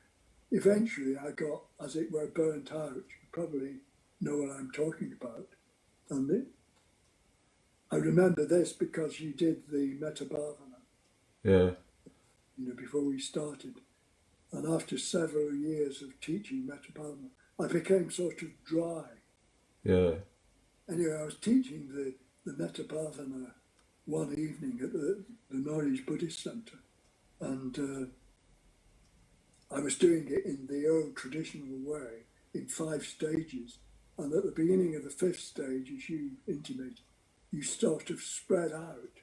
Eventually, I got, as it were, burnt out. You probably know what I'm talking about. And I remember this because you did the Metta Bhavana. Yeah. Before we started. And after several years of teaching Metta Bhavana, I became sort of dry. Yeah. Anyway, I was teaching the Metta Bhavana one evening at the Norwich Buddhist Centre, and I was doing it in the old traditional way in 5 stages. And at the beginning of the 5th stage, as you intimated, you sort of spread out.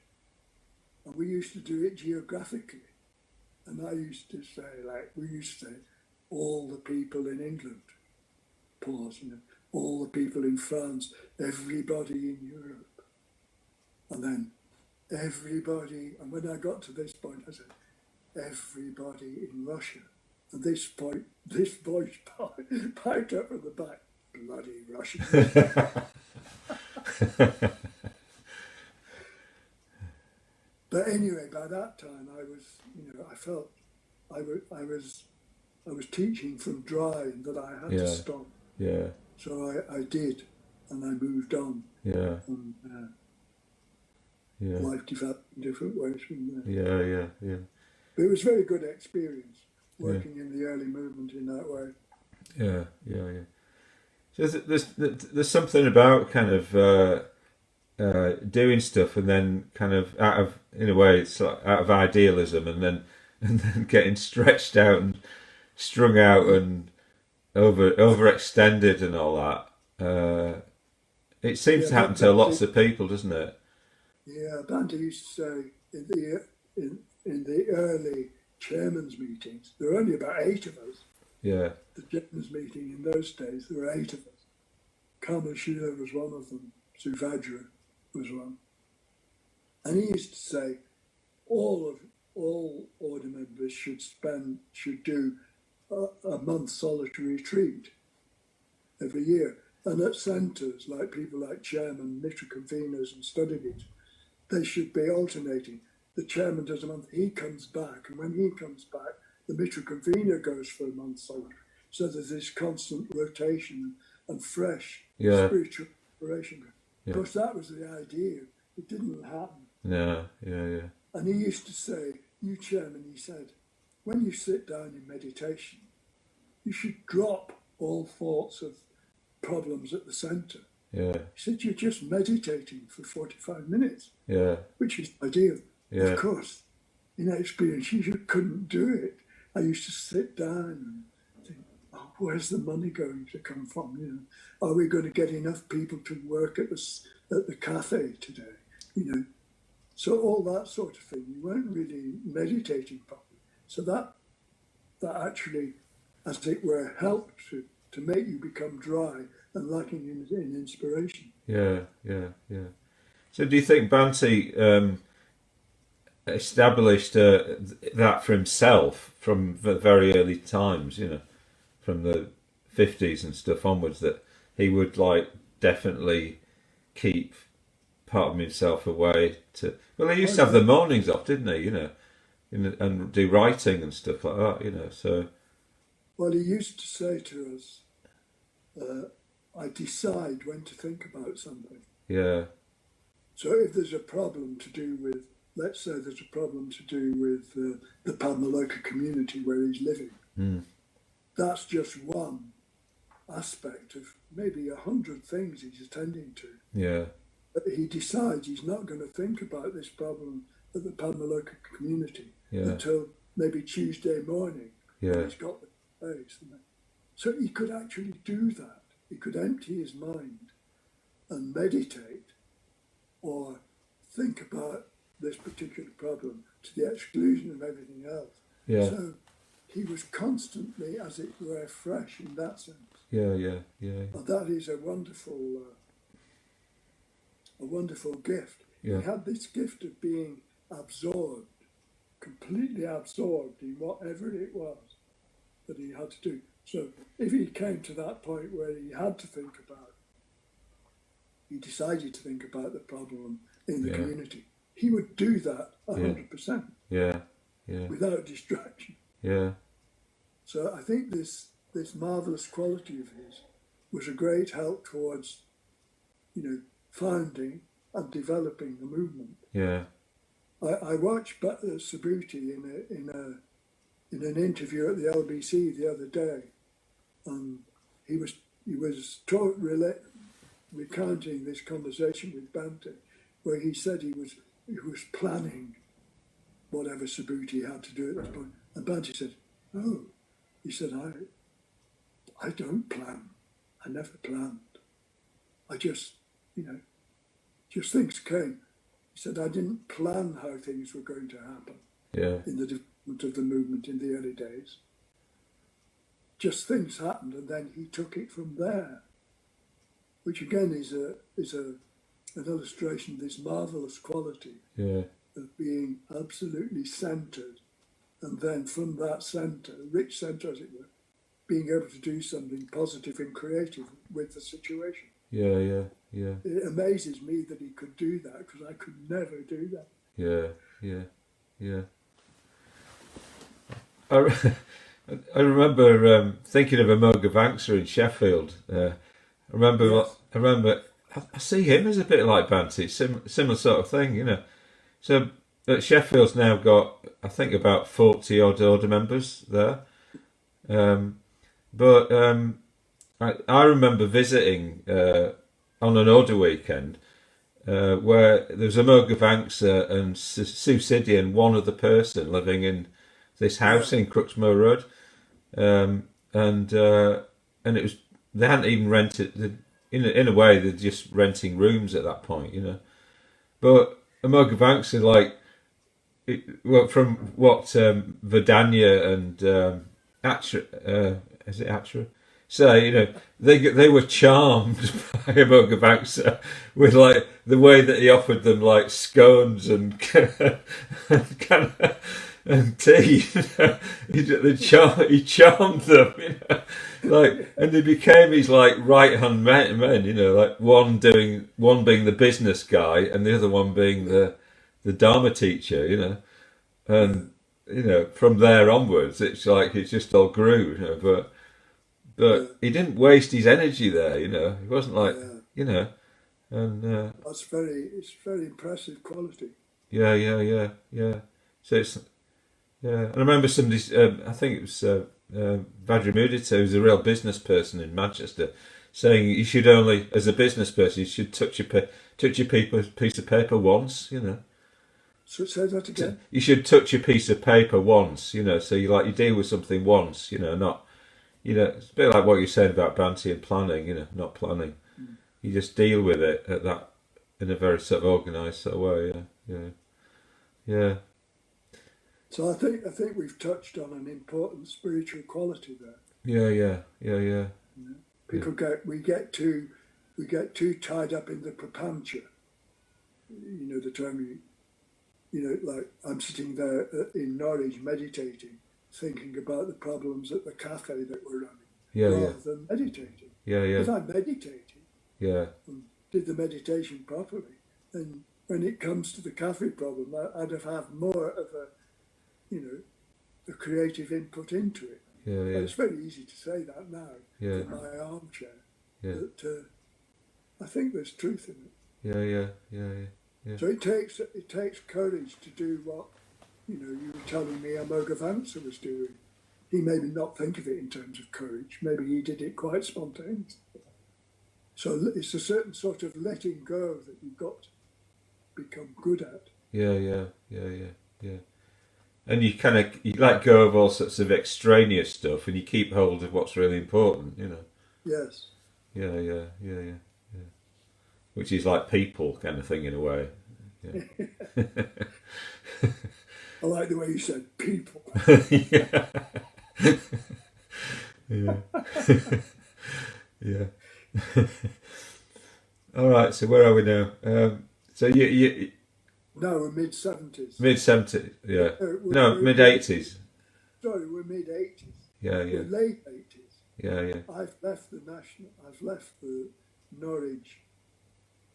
And we used to do it geographically. And I used to say, like, we used to say, all the people in England, pause, all the people in France, everybody in Europe. And then everybody, and when I got to this point, I said, everybody in Russia. And this voice piped up from the back, bloody Russians. But anyway, by that time, I was, I felt I was teaching from dry, and that I had to stop. Yeah. So I did, and I moved on. Yeah. And Yeah. life developed in different ways from there. Yeah. But it was a very good experience working in the early movement in that way. Yeah. So there's something about kind of doing stuff and then kind of out of, in a way, it's like out of idealism, and then getting stretched out and strung out and overextended and all that. It seems to happen to lots of people, doesn't it? Yeah, Bandy used to say in the early chairman's meetings, there were only about 8 of us. Yeah. The chairman's meeting in those days, there were 8 of us. Kamal Sheila was one of them. Suvajra was one. And he used to say all order members should do a month's solitary retreat every year. And at centres, like people like chairman, mitra conveners and study leaders, they should be alternating. The chairman does a month, he comes back, and when he comes back, the mitra convener goes for a month solitary. So there's this constant rotation and fresh spiritual inspiration. Yeah. Of course, that was the idea. It didn't happen. Yeah. And he used to say, you chairman, he said, when you sit down in meditation, you should drop all thoughts of problems at the centre. Yeah. He said, you're just meditating for 45 minutes. Yeah. Which is ideal. Yeah. Of course, in that experience, you couldn't do it. I used to sit down and think, oh, where's the money going to come from? Are we going to get enough people to work at the cafe today? So all that sort of thing. You weren't really meditating properly. So that actually, as it were, helped to make you become dry and lacking in inspiration. Yeah. So do you think Banti established that for himself from the very early times, from the 50s and stuff onwards, that he would definitely keep part of himself away to... Well, he used to have the mornings off, didn't he, and do writing and stuff like that, so... Well, he used to say to us, I decide when to think about something. Yeah. So if there's a problem to do with, let's say there's a problem to do with the Padmaloka community where he's living, that's just one aspect of maybe 100 things he's attending to. Yeah. But he decides he's not going to think about this problem of the Padmaloka community until maybe Tuesday morning. Yeah. He's got the space. So he could actually do that. He could empty his mind and meditate or think about this particular problem to the exclusion of everything else. Yeah. So he was constantly, as it were, fresh in that sense. Yeah. And that is a wonderful gift. Yeah. He had this gift of being absorbed, completely absorbed in whatever it was that he had to do. So if he came to that point where he had to think about, he decided to think about the problem in the community, he would do that 100%. Yeah. Without distraction. Yeah. So I think this marvellous quality of his was a great help towards, founding and developing the movement. Yeah. I watched Subhuti in an interview at the LBC the other day, and he was recounting this conversation with Bante, where he said he was planning whatever Subhuti had to do at this point. And Banty said, "Oh," he said, I don't plan. I never planned. I just, just things came." He said, "I didn't plan how things were going to happen in the development of the movement in the early days. Just things happened, and then he took it from there," which again is an illustration of this marvelous quality of being absolutely centered, and then from that center, rich center as it were, being able to do something positive and creative with the situation. It amazes me that he could do that, because I could never do that. I remember thinking of Amoga Vanksa in Sheffield. I remember I see him as a bit like Banty, similar sort of thing, So Sheffield's now got, I think, about 40 odd order members there. But I remember visiting on an order weekend where there was Amoga Vanksa and Sue Siddy and one other person living in this house in Cruxmore Road, and it was, they hadn't even rented. In a way, they're just renting rooms at that point, But Amoga Vanksa, from what Verdania and Atra, is it Atra? So they were charmed by Amoga Vanksa with the way that he offered them scones and and tea. He charmed them, and they became his right hand men. One being the business guy and the other one being the Dharma teacher. And from there onwards, it's it just all grew. But he didn't waste his energy there. He wasn't and it's very impressive quality. Yeah. So it's. Yeah, and I remember somebody, I think it was Vajramudita, who's a real business person in Manchester, saying you should only, as a business person, you should touch your piece of paper once, So say that again. You should touch a piece of paper once, so you deal with something once, not, it's a bit like what you're saying about Banty and planning, not planning. You just deal with it at that in a very sort of organised sort of way. Yeah. So I think we've touched on an important spiritual quality there. Yeah. We get too tied up in the prapancha. The term. I'm sitting there in Norwich meditating, thinking about the problems at the cafe that we're running, rather than meditating. If I meditated, and did the meditation properly, then when it comes to the cafe problem, I'd have more of a creative input into it. It's very easy to say that now in my armchair, but I think there's truth in it. Yeah. So it takes courage to do what you were telling me Amoga Vanksa was doing. He maybe not think of it in terms of courage. Maybe he did it quite spontaneously. So it's a certain sort of letting go that you've got to become good at. Yeah. And you let go of all sorts of extraneous stuff, and you keep hold of what's really important. Yes. Yeah. Which is like people kind of thing in a way. Yeah. I like the way you said people. Yeah. All right. So where are we now? So you No, we're mid-70s. Mid-70s. Yeah. We're mid-80s. Sorry, we're mid-80s. Yeah. We're late 80s. Yeah. I've left the Norwich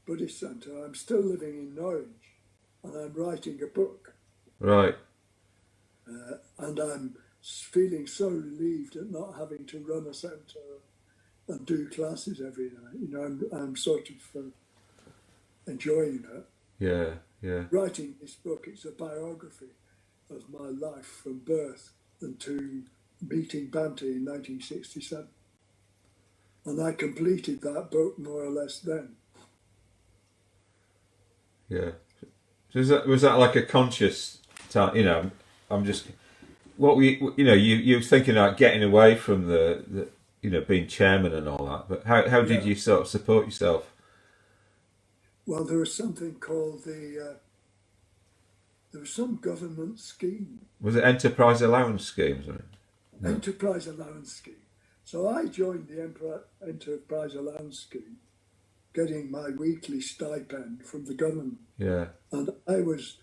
Buddhist Centre. I'm still living in Norwich, and I'm writing a book. Right. And I'm feeling so relieved at not having to run a centre and do classes every night. I'm sort of enjoying that. Yeah. Writing this book, it's a biography of my life from birth to meeting Banty in 1967. And I completed that book more or less then. Yeah. So was that like a conscious time? You know, I'm just what we you were thinking about getting away from the being chairman and all that. But how did Yeah. you sort of support yourself? Well, there was something called there was some government scheme, Was it enterprise allowance schemes? No. enterprise allowance scheme. So I joined the enterprise allowance scheme, getting my weekly stipend from the government, Yeah. and I was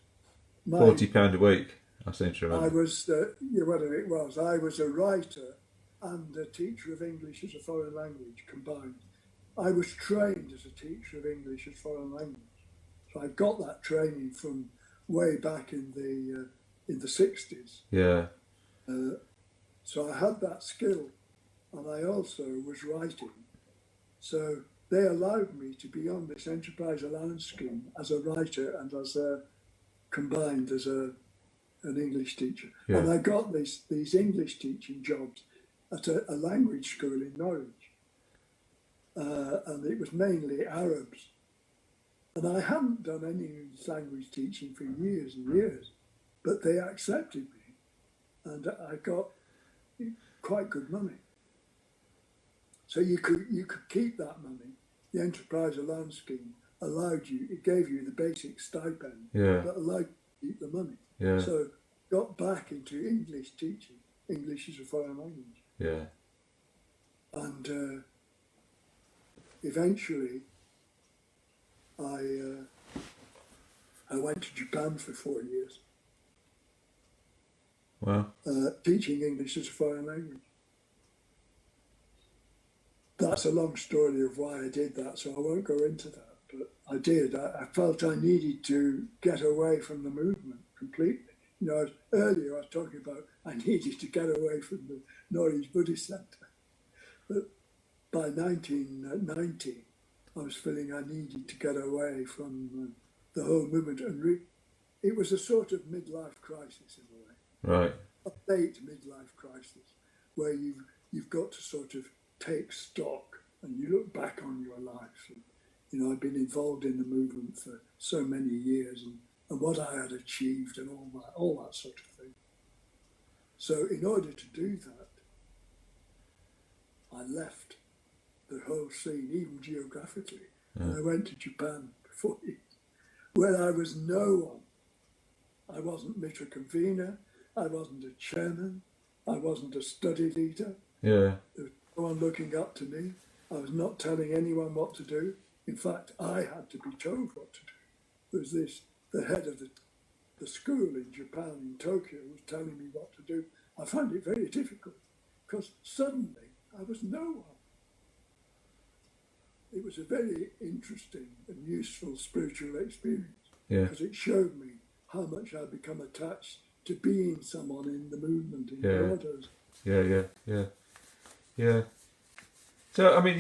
my £40 a week. I seem to I remember. was whether it was I was a writer and a teacher of English as a foreign language combined. I was trained as a teacher of English as foreign language. So I got that training from way back in the 60s. Yeah. So I had that skill, and I also was writing. So they allowed me to be on this enterprise allowance scheme as a writer and as a combined as an English teacher. Yeah. And I got these English teaching jobs at a language school in Norwich, and it was mainly Arabs. And I hadn't done any language teaching for years and years, but they accepted me, and I got quite good money. So you could keep that money. The enterprise allowance scheme allowed you; it gave you the basic stipend, Yeah. but allowed you to keep the money. Yeah. So got back into English teaching. English is a foreign language, Yeah. and eventually I went to Japan for 4 years, Well. teaching English as a foreign language. That's a long story of why I did that, so I won't go into that. But I did. I felt I needed to get away from the movement completely. You know, earlier I was talking about I needed to get away from the Norwich Buddhist Centre. But by 1990, I was feeling I needed to get away from the whole movement. And it was a sort of midlife crisis in a way. Right. A late midlife crisis, where you've got to sort of take stock and you look back on your life. And, you know, I've been involved in the movement for so many years and what I had achieved and all that sort of thing. So in order to do that, I left the whole scene, even geographically, and I went to Japan for 4 years, where I was no one. I wasn't Mitra convener, I wasn't a chairman, I wasn't a study leader. Yeah. There was no one looking up to me. I was not telling anyone what to do. In fact, I had to be told what to do. There was the head of the school in Japan, in Tokyo, was telling me what to do. I found it very difficult because suddenly I was no one. It was a very interesting and useful spiritual experience because it showed me how much I'd become attached to being someone in the movement in orders. Yeah. So, I mean,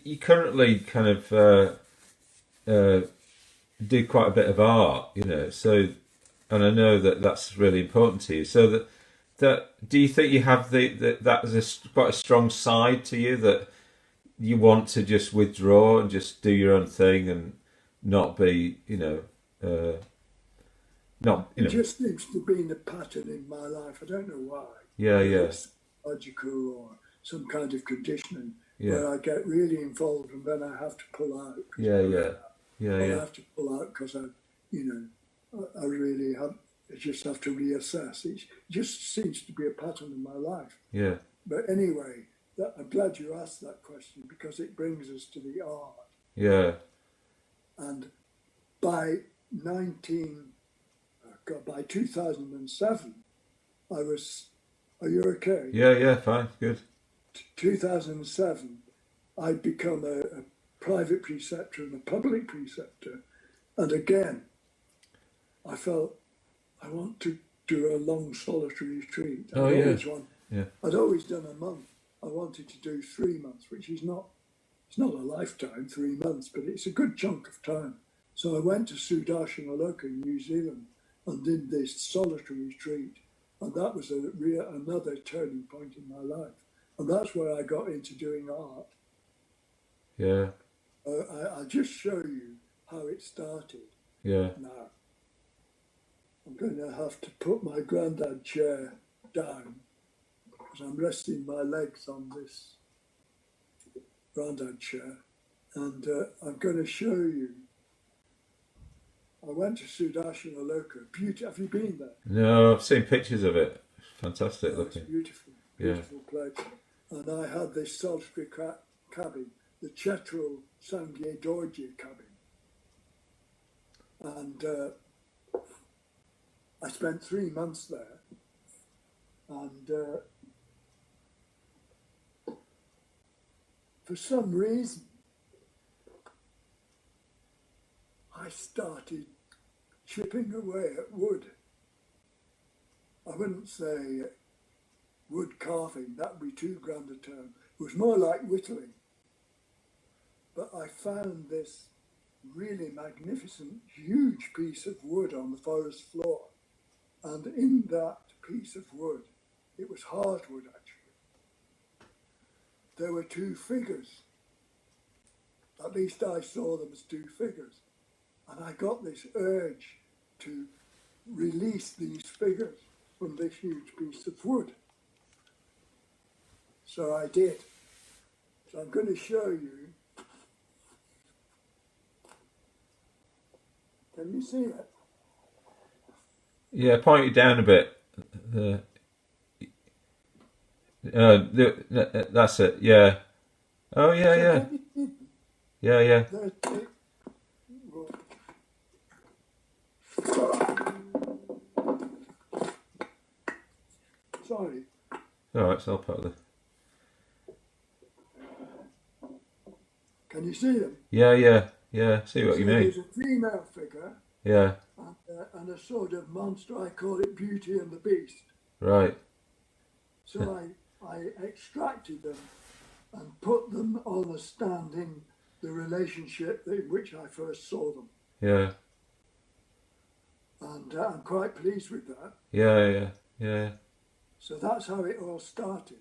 you currently kind of do quite a bit of art, you know. So, and I know that that's really important to you. So that do you think you have that as quite a strong side to you that you want to just withdraw and just do your own thing and not be, It just seems to be a pattern in my life. I don't know why. Yeah. It's logical or some kind of conditioning where I get really involved and then I have to pull out. I have to pull out because I really have. I just have to reassess. It just seems to be a pattern in my life. Yeah. But anyway, I'm glad you asked that question because it brings us to the art. Yeah. And by 2007, I was. Are you okay? Yeah. Fine. Good. 2007, I'd become a private preceptor and a public preceptor, and again, I felt I want to do a long solitary retreat. I'd always done a month. I wanted to do 3 months, which is not. It's not a lifetime, 3 months, but it's a good chunk of time. So I went to Sudarshana in New Zealand and did this solitary retreat. And that was another turning point in my life. And that's where I got into doing art. Yeah. I'll just show you how it started Yeah. now. I'm going to have to put my granddad chair down because I'm resting my legs on this granddad chair. And I'm going to show you. I went to Sudashina. Beauty. Have you been there? No, I've seen pictures of it. Fantastic Oh, it's looking. beautiful, Yeah. beautiful place. And I had this Salisbury cabin, the Chetral Sangye Dorje cabin. And I spent 3 months there. And for some reason, I started chipping away at wood. I wouldn't say wood carving, that would be too grand a term. It was more like whittling. But I found this really magnificent, huge piece of wood on the forest floor. And in that piece of wood, it was hardwood actually, there were 2 figures. At least I saw them as 2 figures. And I got this urge to release these figures from this huge piece of wood. So I did. So I'm going to show you. Can you see it? Yeah, point it down a bit. That's it. Yeah. Oh yeah, So yeah, can you see them? yeah, yeah. Well, sorry. All right, so I'll put the. Can you see them? Yeah, yeah, yeah. See what So you mean? there's a female figure Yeah. and a sort of monster. I call it Beauty and the Beast. Right. So I extracted them and put them on a stand in the relationship in which I first saw them. Yeah. And I'm quite pleased with that. Yeah, yeah, yeah. So that's how it all started.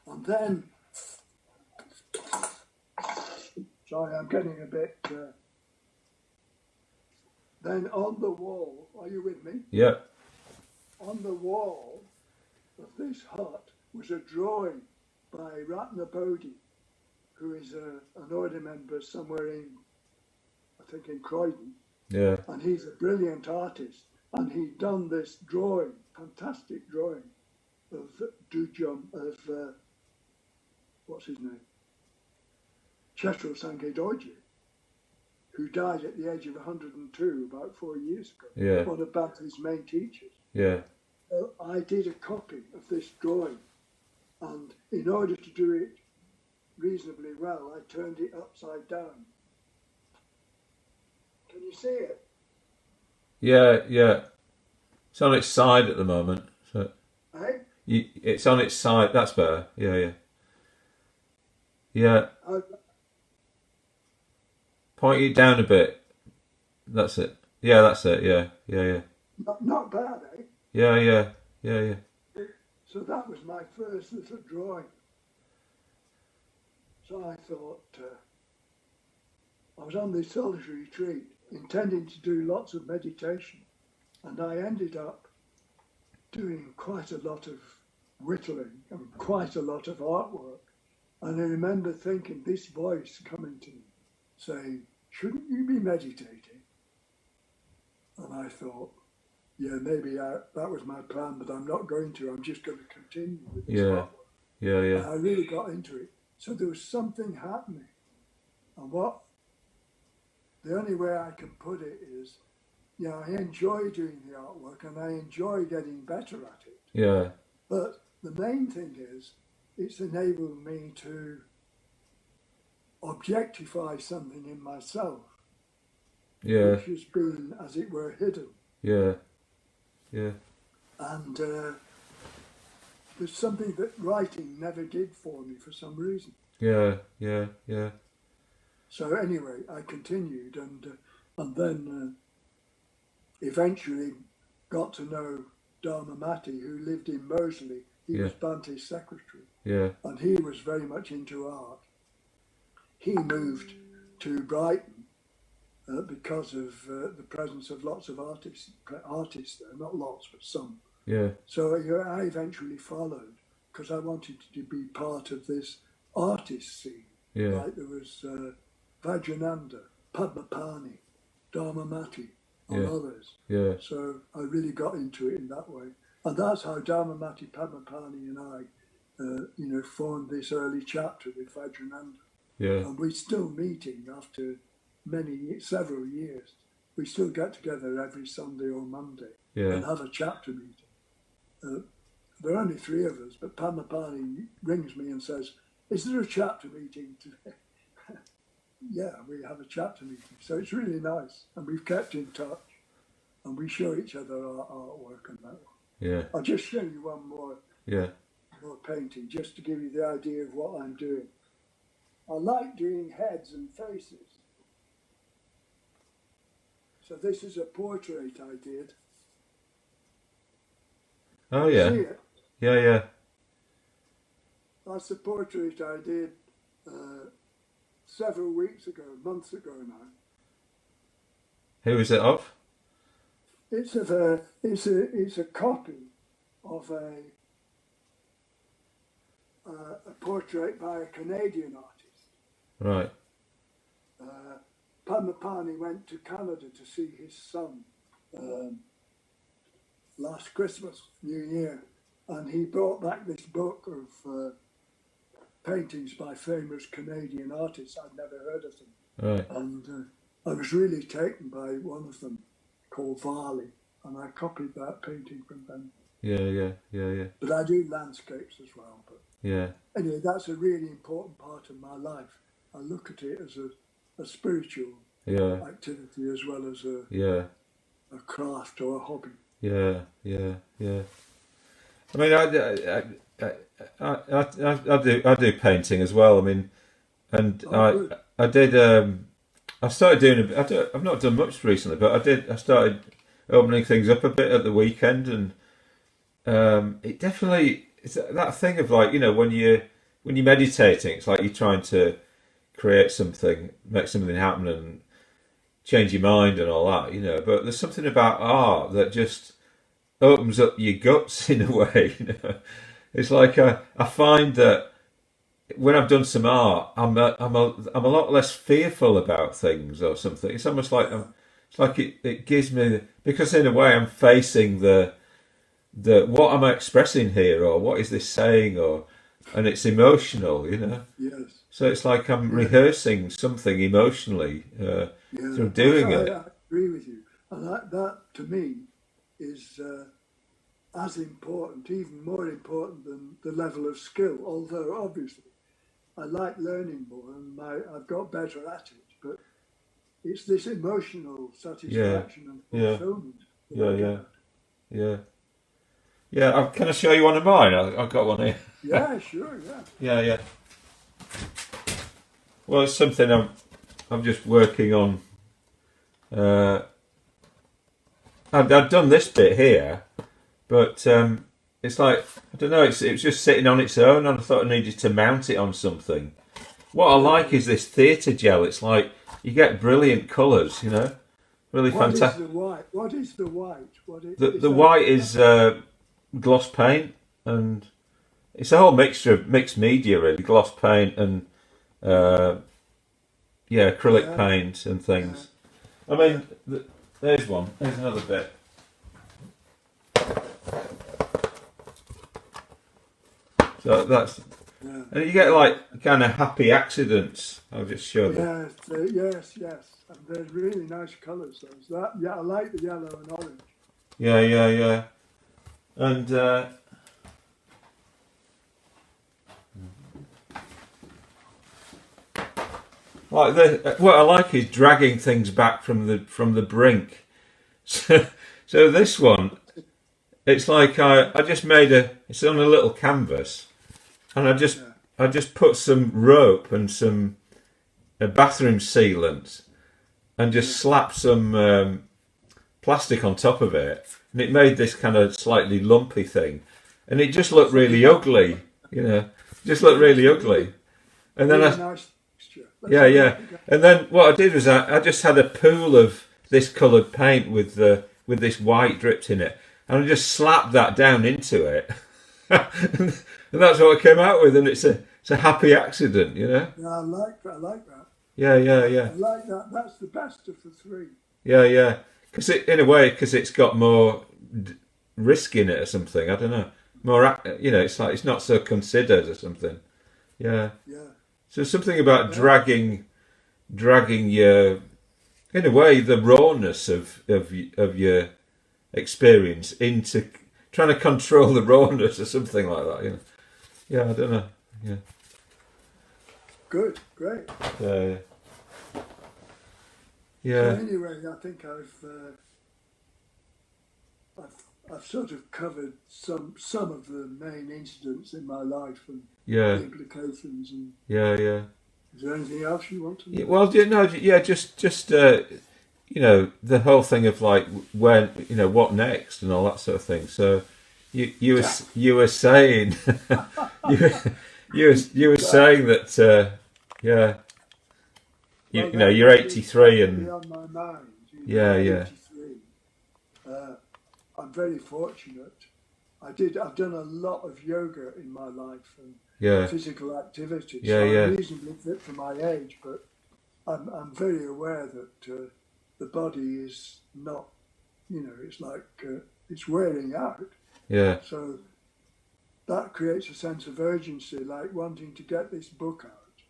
And then, sorry, I'm getting a bit. Then on the wall, are you with me? Yeah. On the wall of this hut was a drawing by Ratna Bodhi, who is an order member somewhere in, I think in Croydon. Yeah. And he's a brilliant artist. And he'd done this drawing, fantastic drawing of Dujam, of what's his name? Chetral Sangye Dorje, who died at the age of 102 about 4 years ago. Yeah. One of Bhante's main teachers. Yeah. I did a copy of this drawing, and in order to do it reasonably well, I turned it upside down. Can you see it? Yeah, yeah. It's on its side at the moment. So Eh? it's on its side. That's better. Yeah, yeah. Yeah. Point it down a bit. That's it. Yeah, that's it. Yeah, yeah, yeah. Not bad, eh? Yeah, yeah, yeah, yeah. So that was my first little drawing. So I thought, I was on this solitary retreat, intending to do lots of meditation, and I ended up doing quite a lot of whittling and quite a lot of artwork. And I remember thinking, this voice coming to me, saying, shouldn't you be meditating? And I thought, yeah, maybe that was my plan, but I'm not going to. I'm just going to continue with this artwork. Yeah, yeah. And I really got into it. So there was something happening. And the only way I can put it is, yeah, I enjoy doing the artwork and I enjoy getting better at it. Yeah. But the main thing is, it's enabled me to objectify something in myself, Yeah. which has been, as it were, hidden. Yeah. Yeah. And there's something that writing never did for me for some reason. Yeah. Yeah. Yeah. So anyway, I continued and then eventually got to know Dharma Mati, who lived in Moseley. He was Bhante's secretary. Yeah. And he was very much into art. He moved to Brighton because of the presence of lots of artists there, not lots, but some. Yeah. So I eventually followed because I wanted to be part of this artist scene. Yeah. Like there was Vajrananda, Padmapani, Dharmamati, and Yeah. others. Yeah. So I really got into it in that way. And that's how Dharmamati, Padmapani and I, formed this early chapter with Vajrananda. Yeah. And we're still meeting after several years. We still get together every Sunday or Monday and have a chapter meeting. There are only three of us, but Padmapani rings me and says, "Is there a chapter meeting today?" Yeah, we have a chapter meeting. So it's really nice. And we've kept in touch and we show each other our artwork and that one. Yeah. I'll just show you one more painting just to give you the idea of what I'm doing. I like doing heads and faces. So this is a portrait I did. Oh yeah. See it? Yeah. That's a portrait I did several weeks ago, months ago now. Who is it of? It's a copy of a portrait by a Canadian artist. Right. Padmapani went to Canada to see his son last Christmas, New Year, and he brought back this book of paintings by famous Canadian artists. I'd never heard of them. Right. And I was really taken by one of them called Varley, and I copied that painting from them. Yeah. But I do landscapes as well. But Yeah. anyway, that's a really important part of my life. I look at it as a spiritual activity as well as a craft or a hobby. Yeah. I mean, I do painting as well. I mean, and I did. I started doing. I've not done much recently, but I started opening things up a bit at the weekend, and it definitely it's that thing of like when you're meditating, it's like you're trying to create something, make something happen, and change your mind and all that, But there's something about art that just opens up your guts in a way. It's like I find that when I've done some art, I'm a lot less fearful about things or something. It's almost like it gives me, because in a way I'm facing the what am I expressing here, or what is this saying, and it's emotional. Yes. So it's like I'm rehearsing something emotionally through doing it. I agree with you, and that to me is as important, even more important than the level of skill. Although obviously I like learning more, and I've got better at it. But it's this emotional satisfaction and fulfillment. Yeah. Can I show you one of mine? I've got one here. Yeah, sure. Yeah. Yeah. Well, it's something I'm just working on. I've done this bit here, but it's like I don't know. It was just sitting on its own, and I thought I needed to mount it on something. What I like is this theatre gel. It's like you get brilliant colours, really fantastic. What is the white? The white is gloss paint, and it's a whole mixture of mixed media, really. Gloss paint and acrylic paint and things. I mean, there's one. There's another bit. So that's, and you get like kind of happy accidents. I'll just show them. Yes. And they're really nice colours. I like the yellow and orange. Yeah. And what I like is dragging things back from the brink. So this one, it's like I just made it's on a little canvas, and I just put some rope and some bathroom sealant, and just slapped some plastic on top of it, and it made this kind of slightly lumpy thing, and it just looked really ugly, just looked really ugly. And then nice texture. Let's Yeah, have a yeah. look again. And then what I did was I just had a pool of this coloured paint with this white dripped in it, and I just slapped that down into it, and that's what I came out with. And it's a happy accident, you know. Yeah, I like that. I like that. Yeah, yeah, yeah, I like that. That's the best of the three. yeah, yeah. Because in a way, because it's got more risk in it or something. I don't know. More, you know, it's like it's not so considered or something. Yeah. Yeah, So something about yeah, dragging your, in a way, the rawness of your experience into trying to control the rawness or something like that. You know. Yeah, I don't know. Yeah. good, great. Yeah. So Yeah. anyway, I think I've sort of covered some of the main incidents in my life and the Yeah. implications. And Yeah. Yeah. is there anything else you want to Yeah, know? well, you know, yeah, just you know, the whole thing of like when, you know, what next and all that sort of thing. So you were saying you you were Well, saying that yeah, well, you know, that you're would be 83 that would be and on my mind. You know, yeah, I'm yeah, 83. Uh, I'm very fortunate. I've done a lot of yoga in my life and yeah, physical activity, yeah, so I'm yeah, reasonably fit for my age. But I'm very aware that the body is not, you know, it's like it's wearing out. yeah, So that creates a sense of urgency, like wanting to get this book out,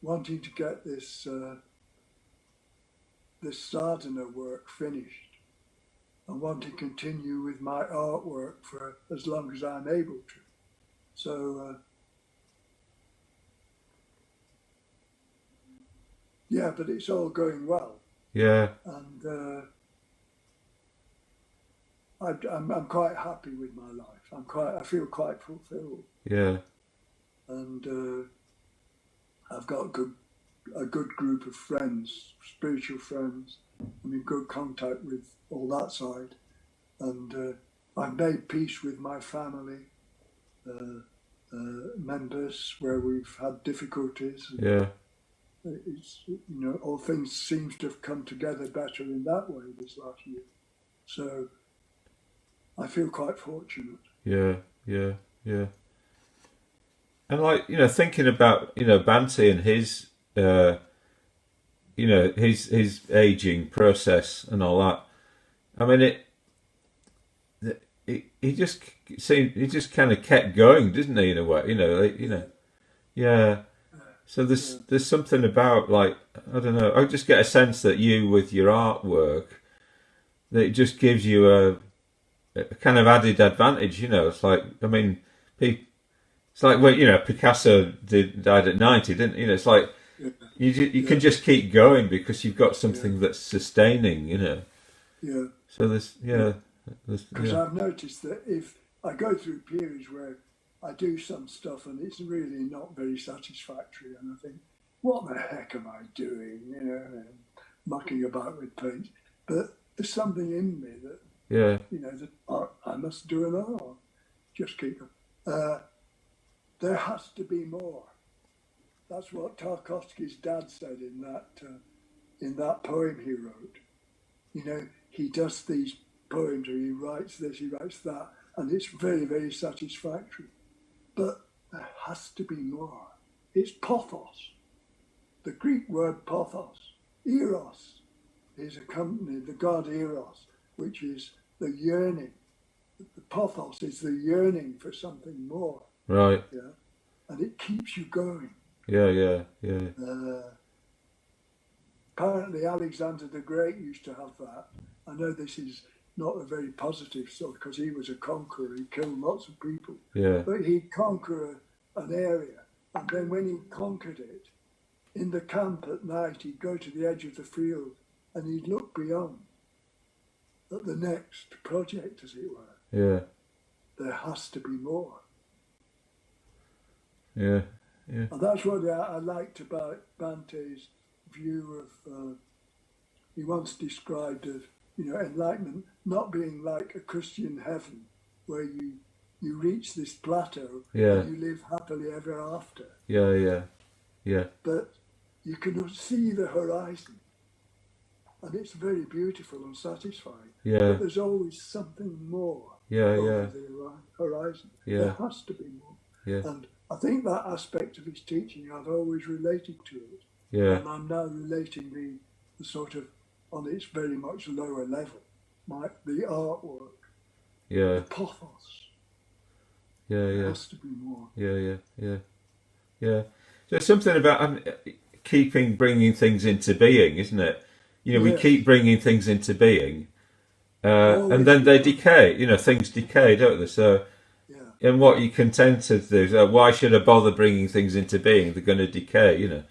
wanting to get this sadhana work finished, and want to continue with my artwork for as long as I'm able to. So yeah, but it's all going well, yeah, and I'm quite happy with my life. I feel quite fulfilled, yeah, and I've got a good group of friends, spiritual friends. I'm in good contact with all that side, and I've made peace with my family members where we've had difficulties, and yeah, it's, you know, all things seems to have come together better in that way this last year. So I feel quite fortunate. yeah, yeah, yeah. And like, you know, thinking about, you know, Banty and his you know, his aging process and all that. I mean, he just seemed he just kind of kept going, didn't he? In a way, you know, like, you know, yeah. So Yeah, there's something about like I don't know. I just get a sense that you with your artwork that it just gives you a kind of added advantage. You know, it's like I mean, it's like when you know Picasso died at 90, didn't you know? It's like yeah, you yeah, can just keep going because you've got yeah, something that's sustaining. You know. yeah, So yeah. there's Because I've noticed that if I go through periods where I do some stuff and it's really not very satisfactory, and I think, what the heck am I doing? You know, and mucking about with paint. But there's something in me that, yeah, you know, that I must do another. Just keep going. There has to be more. That's what Tarkovsky's dad said in that poem he wrote. You know, he does these poems where he writes this, he writes that, and it's very, very satisfactory. But there has to be more. It's pothos, the Greek word pothos. Eros is accompanied, the god Eros, which is the yearning. The pothos is the yearning for something more. right, Yeah, and it keeps you going. yeah, yeah, yeah, Uh, Apparently, Alexander the Great used to have that. I know this is not a very positive sort because he was a conqueror, he killed lots of people, yeah, but he'd conquer an area, and then when he conquered it, in the camp at night, he'd go to the edge of the field and he'd look beyond at the next project, as it were. yeah, There has to be more. yeah, yeah, And that's what I liked about Bante's view of, he once described as, you know, enlightenment not being like a Christian heaven where you reach this plateau yeah, and you live happily ever after, yeah, yeah, yeah, but you can see the horizon, and it's very beautiful and satisfying. Yeah. But there's always something more Yeah. over Yeah. the horizon. Yeah. There has to be more. Yeah. And I think that aspect of his teaching, I've always related to it. Yeah. And I'm now relating the sort of, on its very much lower level, the artwork, Yeah. the pathos. Yeah. There Yeah. has to be more. Yeah. Yeah. Yeah. Yeah. There's something about bringing things into being, isn't it? You know, we Yes. keep bringing things into being, and Always then they become- decay. You know, things decay, don't they? So, Yeah. and what you can tend to do is, why should I bother bringing things into being? They're going to decay, you know.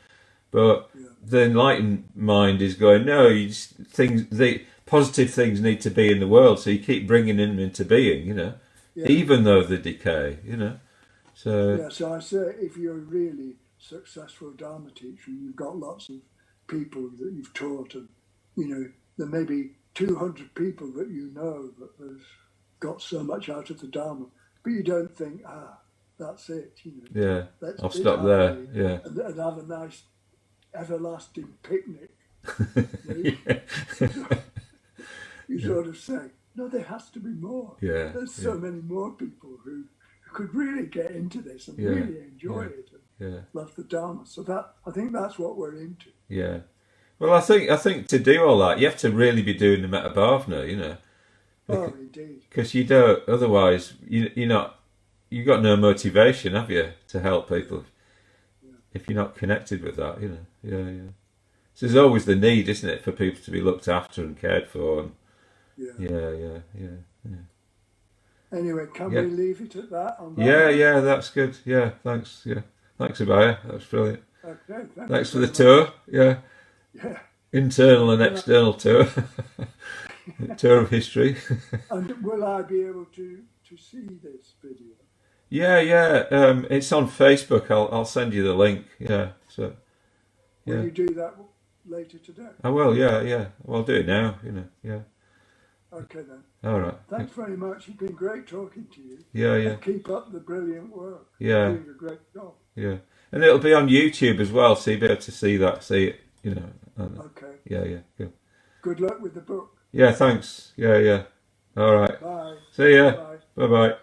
But Yeah. the enlightened mind is going, no, the positive things need to be in the world, so you keep bringing them into being, you know, Yeah. even though they decay, you know. So Yeah, so I say if you're a really successful Dharma teacher, you've got lots of people that you've taught, and there may be 200 people that you know that has got so much out of the Dharma, but you don't think, that's it, yeah, Let's I'll be stop there. happy Yeah. and have a nice everlasting picnic. You sort of say, no, there has to be more. Yeah. There's so many more people who could really get into this and Yeah. really enjoy it and Yeah. love the Dharma. So I think that's what we're into. Yeah. Well, I think to do all that, you have to really be doing the metta bhavana, you know, Oh, indeed. because you don't. Otherwise, you've got no motivation, have you, to help people if you're not connected with that, you know. Yeah, yeah. So there's always the need, isn't it, for people to be looked after and cared for. And, Yeah. yeah. Anyway, can Yeah. we leave it at that? On that Yeah, note? yeah, that's good. Yeah, thanks. Yeah, thanks, Abhaya. That was brilliant. Okay. Thanks for you the very much. tour. Yeah, Yeah. internal and external tour. Tour of history. And will I be able to see this video? Yeah. It's on Facebook. I'll send you the link. Yeah. So Will Yeah. you do that later today? I will. Yeah. Well, I'll do it now. You know. Yeah. Okay then. All right. Thanks very much. It's been great talking to you. Yeah. And keep up the brilliant work. Yeah. You're doing a great job. Yeah. And it'll be on YouTube as well, so you'll be able to see it. You know. Okay. Yeah. Good. Good luck with the book. Yeah. Thanks. Yeah. All right. Bye. See ya. Bye. Bye.